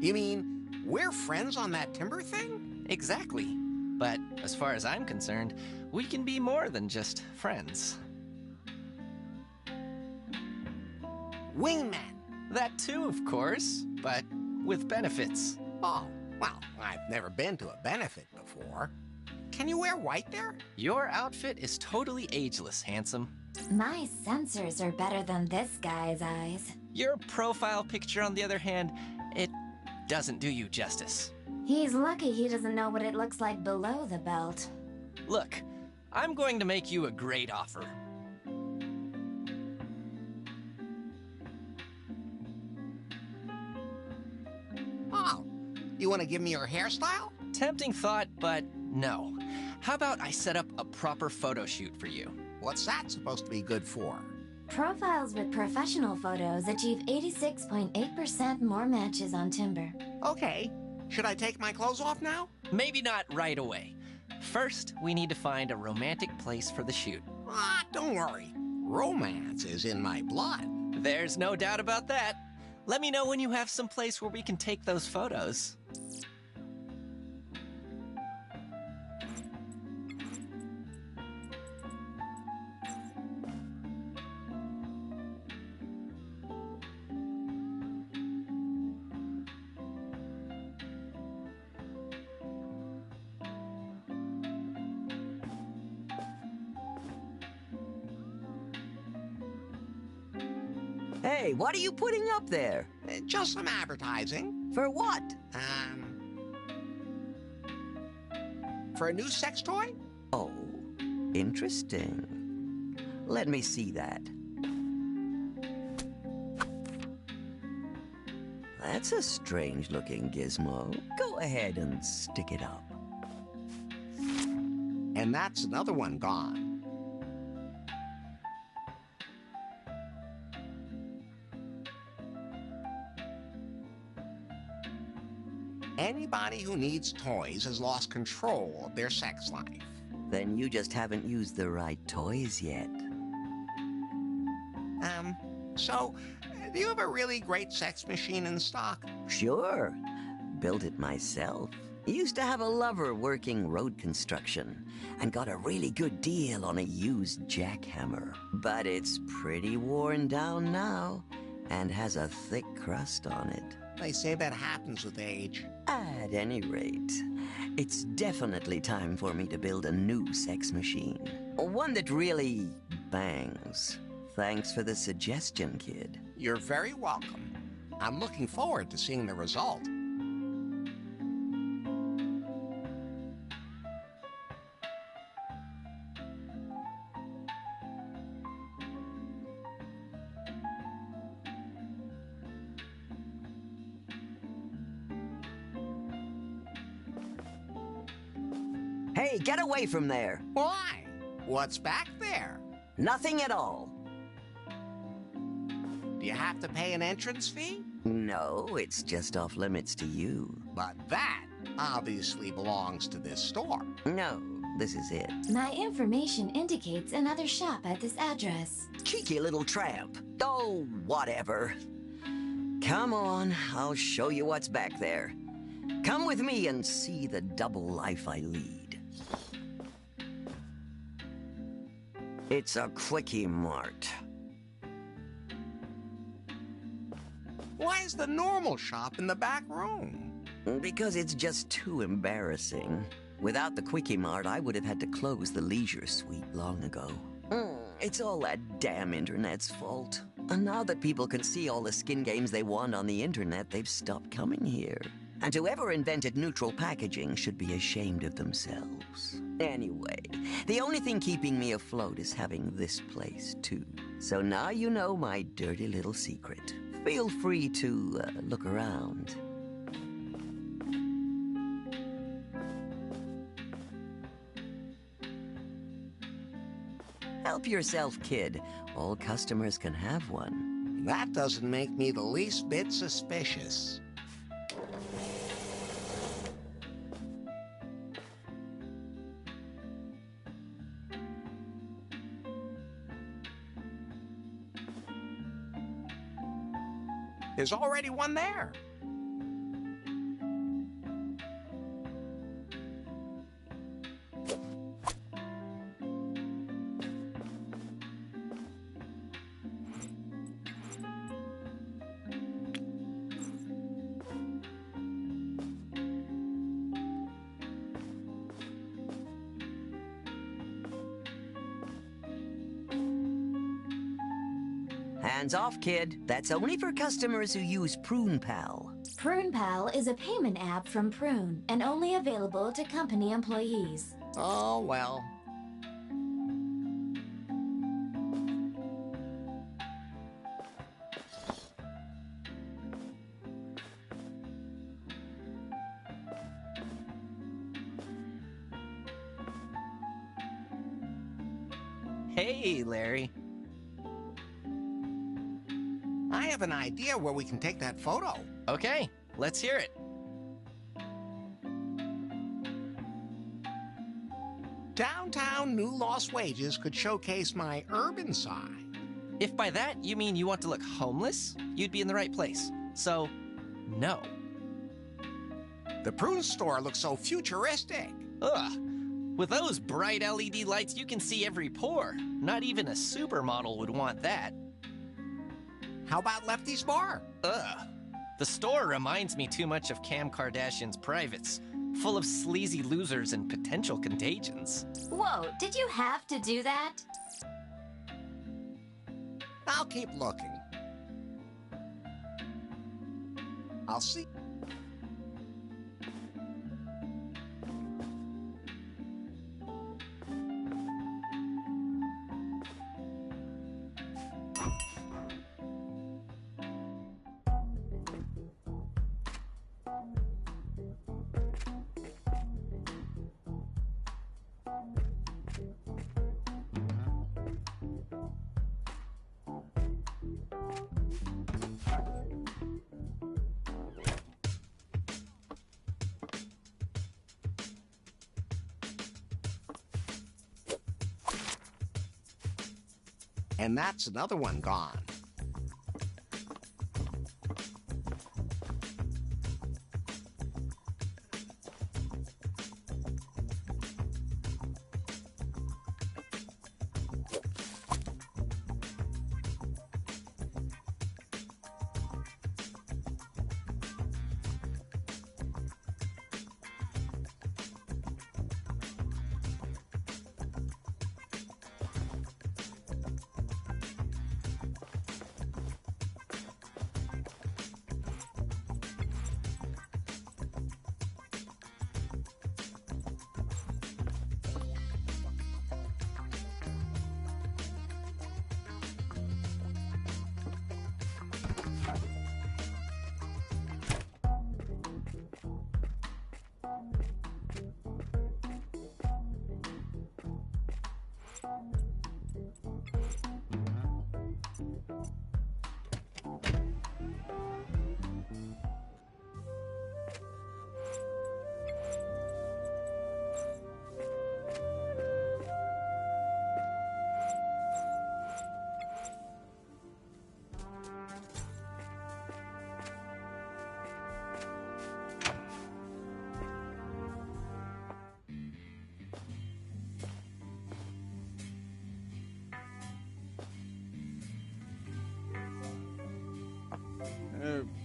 Speaker 2: You mean we're friends on that timber thing?
Speaker 17: Exactly. But as far as I'm concerned, we can be more than just friends.
Speaker 2: Wingmen.
Speaker 17: That too, of course, but with benefits.
Speaker 2: Oh, well, I've never been to a benefit before. Can you wear white there?
Speaker 17: Your outfit is totally ageless, handsome.
Speaker 11: My sensors are better than this guy's eyes.
Speaker 17: Your profile picture, on the other hand, it doesn't do you justice.
Speaker 11: He's lucky he doesn't know what it looks like below the belt.
Speaker 17: Look, I'm going to make you a great offer.
Speaker 2: Oh, you want to give me your hairstyle?
Speaker 17: Tempting thought, but no. How about I set up a proper photo shoot for you?
Speaker 2: What's that supposed to be good for?
Speaker 11: Profiles with professional photos achieve 86.8% more matches on Timber.
Speaker 2: Okay. Should I take my clothes off now?
Speaker 17: Maybe not right away. First, we need to find a romantic place for the shoot.
Speaker 2: Ah, don't worry. Romance is in my blood.
Speaker 17: There's no doubt about that. Let me know when you have some place where we can take those photos.
Speaker 18: Hey, what are you putting up there?
Speaker 2: Just some advertising.
Speaker 18: For what?
Speaker 2: For a new sex toy?
Speaker 18: Oh, interesting. Let me see that. That's a strange-looking gizmo. Go ahead and stick it up.
Speaker 2: And that's another one gone. Anybody who needs toys has lost control of their sex life.
Speaker 18: Then you just haven't used the right toys yet.
Speaker 2: So, do you have a really great sex machine in stock?
Speaker 18: Sure. Built it myself. Used to have a lover working road construction and got a really good deal on a used jackhammer. But it's pretty worn down now and has a thick crust on it.
Speaker 2: They say that happens with age.
Speaker 18: At any rate, it's definitely time for me to build a new sex machine. One that really bangs. Thanks for the suggestion, kid.
Speaker 2: You're very welcome. I'm looking forward to seeing the result.
Speaker 18: Hey, get away from there!
Speaker 2: Why? What's back there?
Speaker 18: Nothing at all.
Speaker 2: Do you have to pay an entrance fee?
Speaker 18: No, it's just off limits to you.
Speaker 2: But that obviously belongs to this store.
Speaker 18: No, this is it.
Speaker 11: My information indicates another shop at this address.
Speaker 18: Cheeky little tramp. Oh, whatever. Come on, I'll show you what's back there. Come with me and see the double life I lead. It's a quickie mart.
Speaker 2: Why is the normal shop in the back room?
Speaker 18: Because it's just too embarrassing. Without the quickie mart, I would have had to close the leisure suite long ago. It's all that damn internet's fault. And now that people can see all the skin games they want on the internet, they've stopped coming here. And whoever invented neutral packaging should be ashamed of themselves. Anyway, the only thing keeping me afloat is having this place, too. So now you know my dirty little secret. Feel free to look around. Help yourself, kid. All customers can have one.
Speaker 2: That doesn't make me the least bit suspicious. There's already one there.
Speaker 18: Hands off, kid. That's only for customers who use Prune Pal.
Speaker 4: Prune Pal is a payment app from Prune and only available to company employees.
Speaker 2: Oh, well.
Speaker 17: Hey, Larry.
Speaker 2: I have an idea where we can take that photo.
Speaker 17: Okay, let's hear it.
Speaker 2: Downtown New Lost Wages could showcase my urban side.
Speaker 17: If by that you mean you want to look homeless, you'd be in the right place. So, no.
Speaker 2: The Prune store looks so futuristic.
Speaker 17: Ugh. With those bright LED lights, you can see every pore. Not even a supermodel would want that.
Speaker 2: How about Lefty's Bar?
Speaker 17: Ugh. The store reminds me too much of Kam Kardashian's privates, full of sleazy losers and potential contagions.
Speaker 4: Whoa, did you have to do that?
Speaker 2: I'll keep looking. I'll see. And that's another one gone.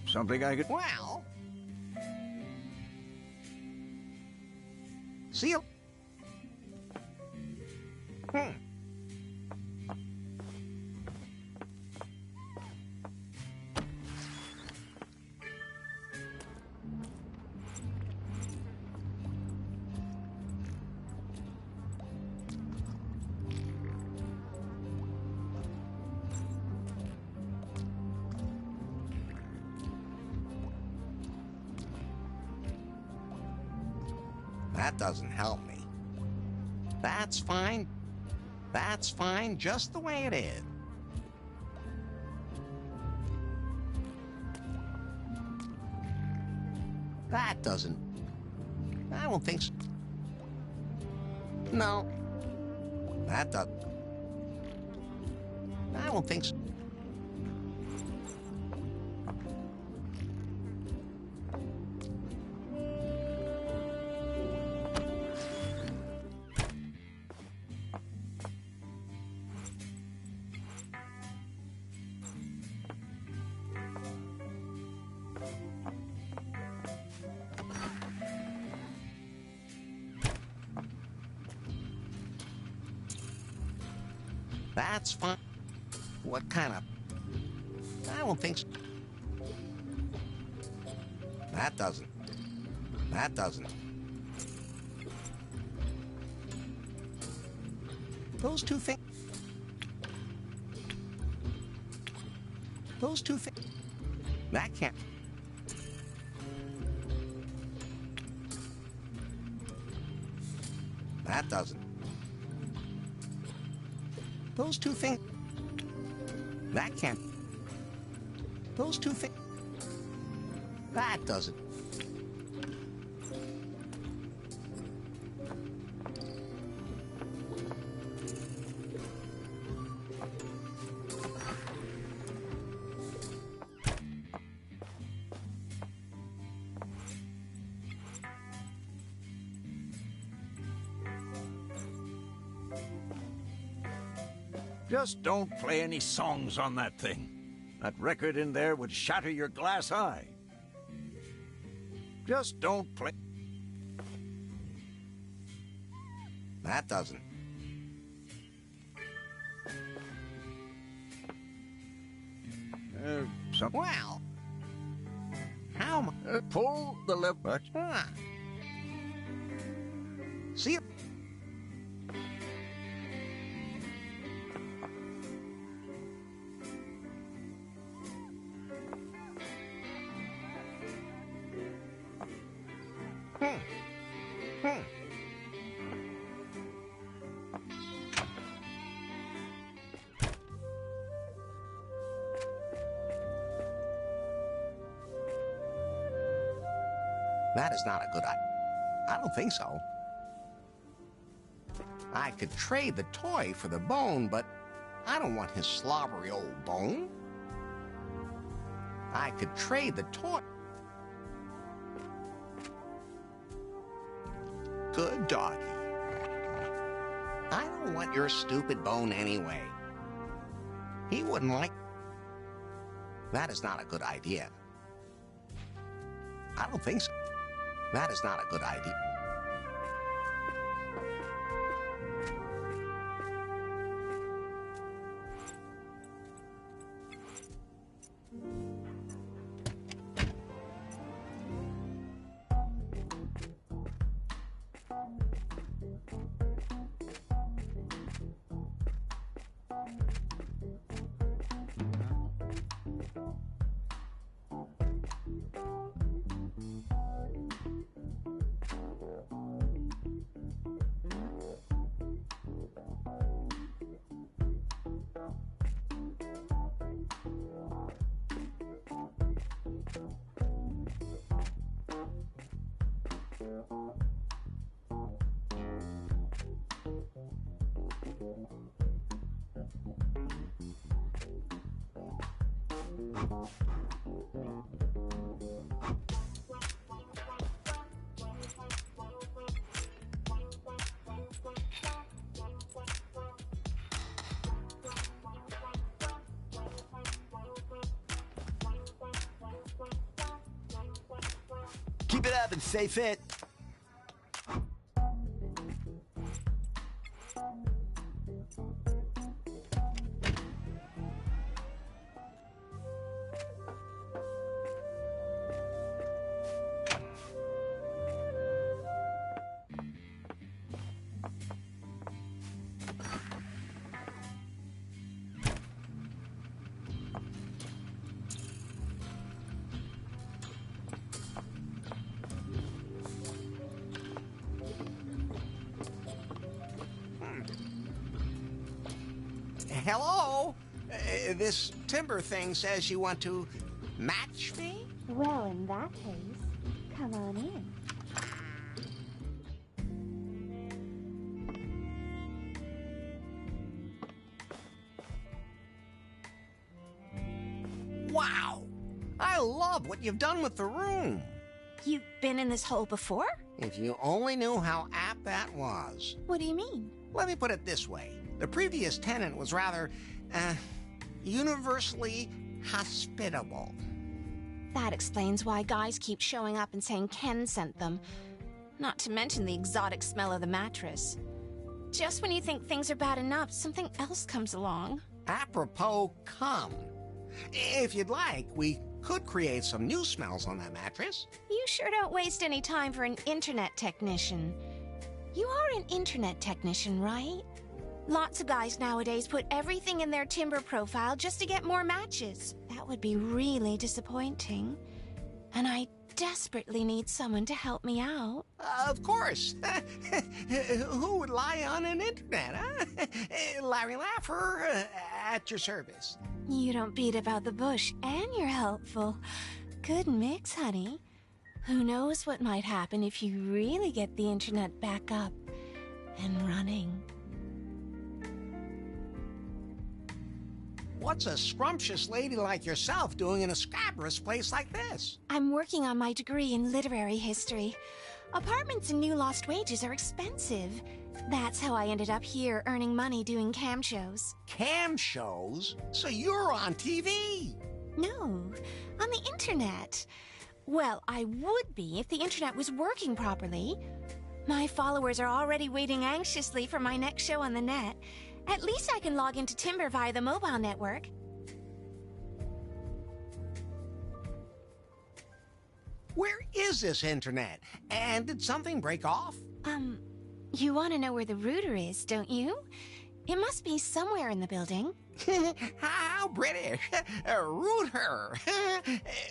Speaker 1: Something I could...
Speaker 2: Well... See you. That doesn't help me. That's fine. That's fine just the way it is. That doesn't... I don't think so. No. That doesn't... I don't think so. That's fine. What kind of... I don't think so. That doesn't. That doesn't. Those two things. Those two things. That can't. That doesn't. Those two things. That can't. Those two things. That doesn't.
Speaker 1: Just don't play any songs on that thing. That record in there would shatter your glass eye. Just don't play.
Speaker 2: That doesn't. Well, how am I?
Speaker 1: Pull the lever.
Speaker 2: See you. That is not a good idea. I don't think so. I could trade the toy for the bone, but I don't want his slobbery old bone. I could trade the toy. Good doggy. I don't want your stupid bone anyway. He wouldn't like... That is not a good idea. I don't think so. That is not a good idea.
Speaker 16: Keep it up and stay fit.
Speaker 2: Hello? This timber thing says you want to match me?
Speaker 10: Well, in that case, come on in.
Speaker 2: Wow! I love what you've done with the room.
Speaker 11: You've been in this hole before?
Speaker 2: If you only knew how apt that was.
Speaker 11: What do you mean?
Speaker 2: Let me put it this way. The previous tenant was rather, universally hospitable.
Speaker 11: That explains why guys keep showing up and saying Ken sent them. Not to mention the exotic smell of the mattress. Just when you think things are bad enough, something else comes along.
Speaker 2: Apropos cum. If you'd like, we could create some new smells on that mattress.
Speaker 19: You sure don't waste any time for an internet technician. You are an internet technician, right? Lots of guys nowadays put everything in their Timber profile just to get more matches. That would be really disappointing. And I desperately need someone to help me out.
Speaker 2: Of course. Who would lie on an internet, huh? Larry Laffer, at your service.
Speaker 19: You don't beat about the bush, and you're helpful. Good mix, honey. Who knows what might happen if you really get the internet back up and running.
Speaker 2: What's a scrumptious lady like yourself doing in a scabrous place like this?
Speaker 19: I'm working on my degree in literary history. Apartments in New Lost Wages are expensive. That's how I ended up here earning money doing cam shows.
Speaker 2: Cam shows? So you're on TV?
Speaker 19: No, on the internet. Well, I would be if the internet was working properly. My followers are already waiting anxiously for my next show on the net. At least I can log into Timber via the mobile network.
Speaker 2: Where is this internet? And did something break off?
Speaker 19: You want to know where the router is, don't you? It must be somewhere in the building.
Speaker 2: How British. A router.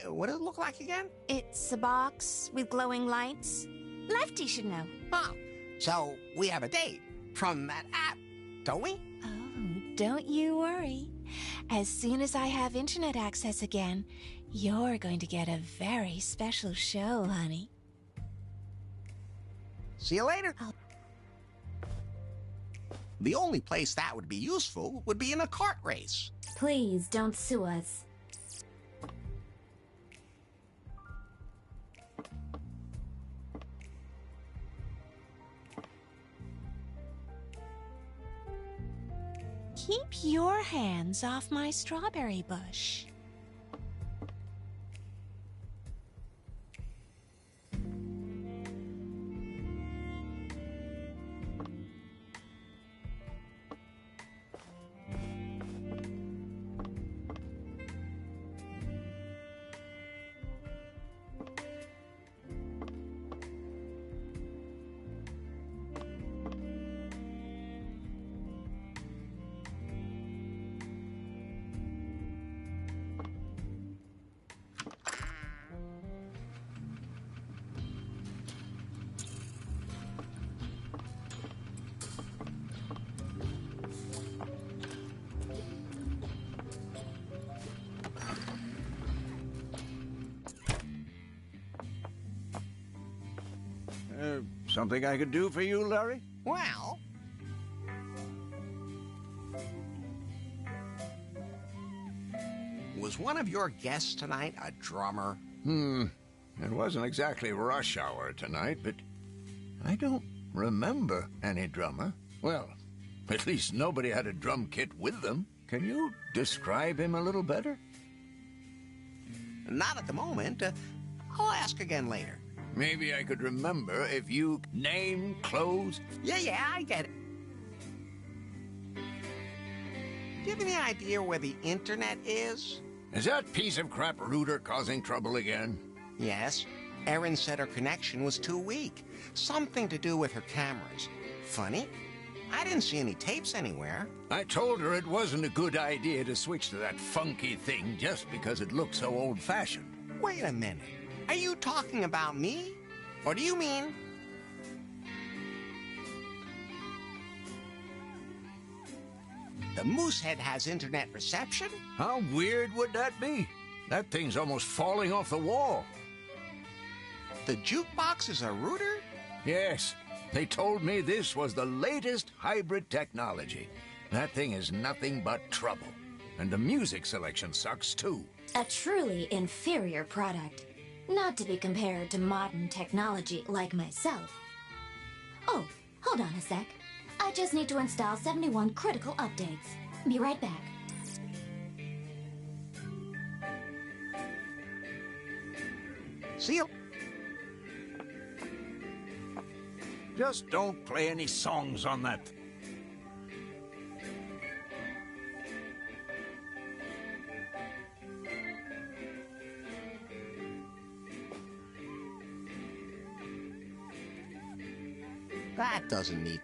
Speaker 2: What does it look like again?
Speaker 19: It's a box with glowing lights. Lefty should know.
Speaker 2: Oh, so we have a date from that app, don't we?
Speaker 19: Oh, don't you worry. As soon as I have internet access again, you're going to get a very special show, honey.
Speaker 2: See you later. The only place that would be useful would be in a kart race.
Speaker 11: Please don't sue us.
Speaker 19: Keep your hands off my strawberry bush.
Speaker 1: Something I could do for you, Larry?
Speaker 2: Well... Was one of your guests tonight a drummer?
Speaker 1: It wasn't exactly rush hour tonight, but I don't remember any drummer. Well, at least nobody had a drum kit with them. Can you describe him a little better?
Speaker 2: Not at the moment. I'll ask again later.
Speaker 1: Maybe I could remember if you name clothes.
Speaker 2: Yeah, I get it. Do you have any idea where the internet is?
Speaker 1: Is that piece of crap router causing trouble again?
Speaker 2: Yes. Erin said her connection was too weak. Something to do with her cameras. Funny. I didn't see any tapes anywhere.
Speaker 1: I told her it wasn't a good idea to switch to that funky thing just because it looked so old-fashioned.
Speaker 2: Wait a minute. Are you talking about me? Or do you mean... The Moosehead has internet reception?
Speaker 1: How weird would that be? That thing's almost falling off the wall.
Speaker 2: The jukebox is a router?
Speaker 1: Yes. They told me this was the latest hybrid technology. That thing is nothing but trouble. And the music selection sucks, too.
Speaker 11: A truly inferior product. Not to be compared to modern technology like myself. Oh, hold on a sec. I just need to install 71 critical updates. Be right back.
Speaker 2: See you.
Speaker 1: Just don't play any songs on that.
Speaker 2: That doesn't need...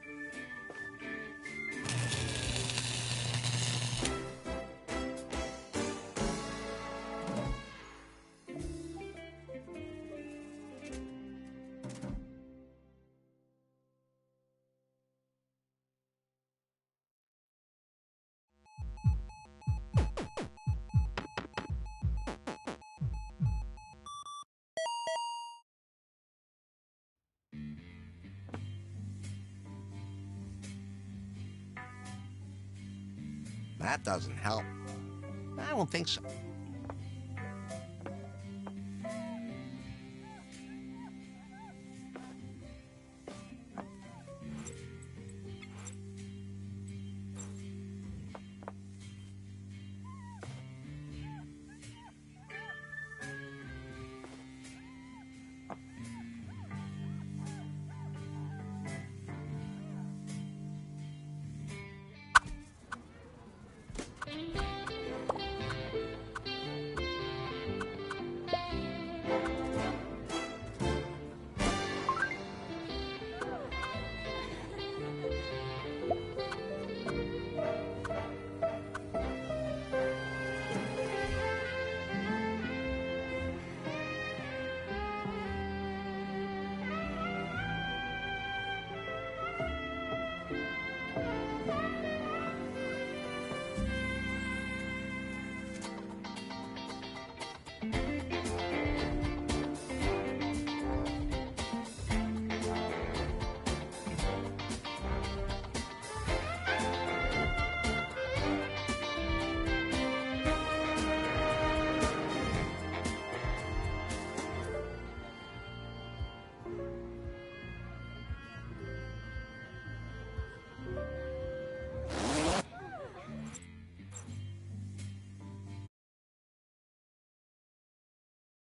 Speaker 2: That doesn't help. I don't think so.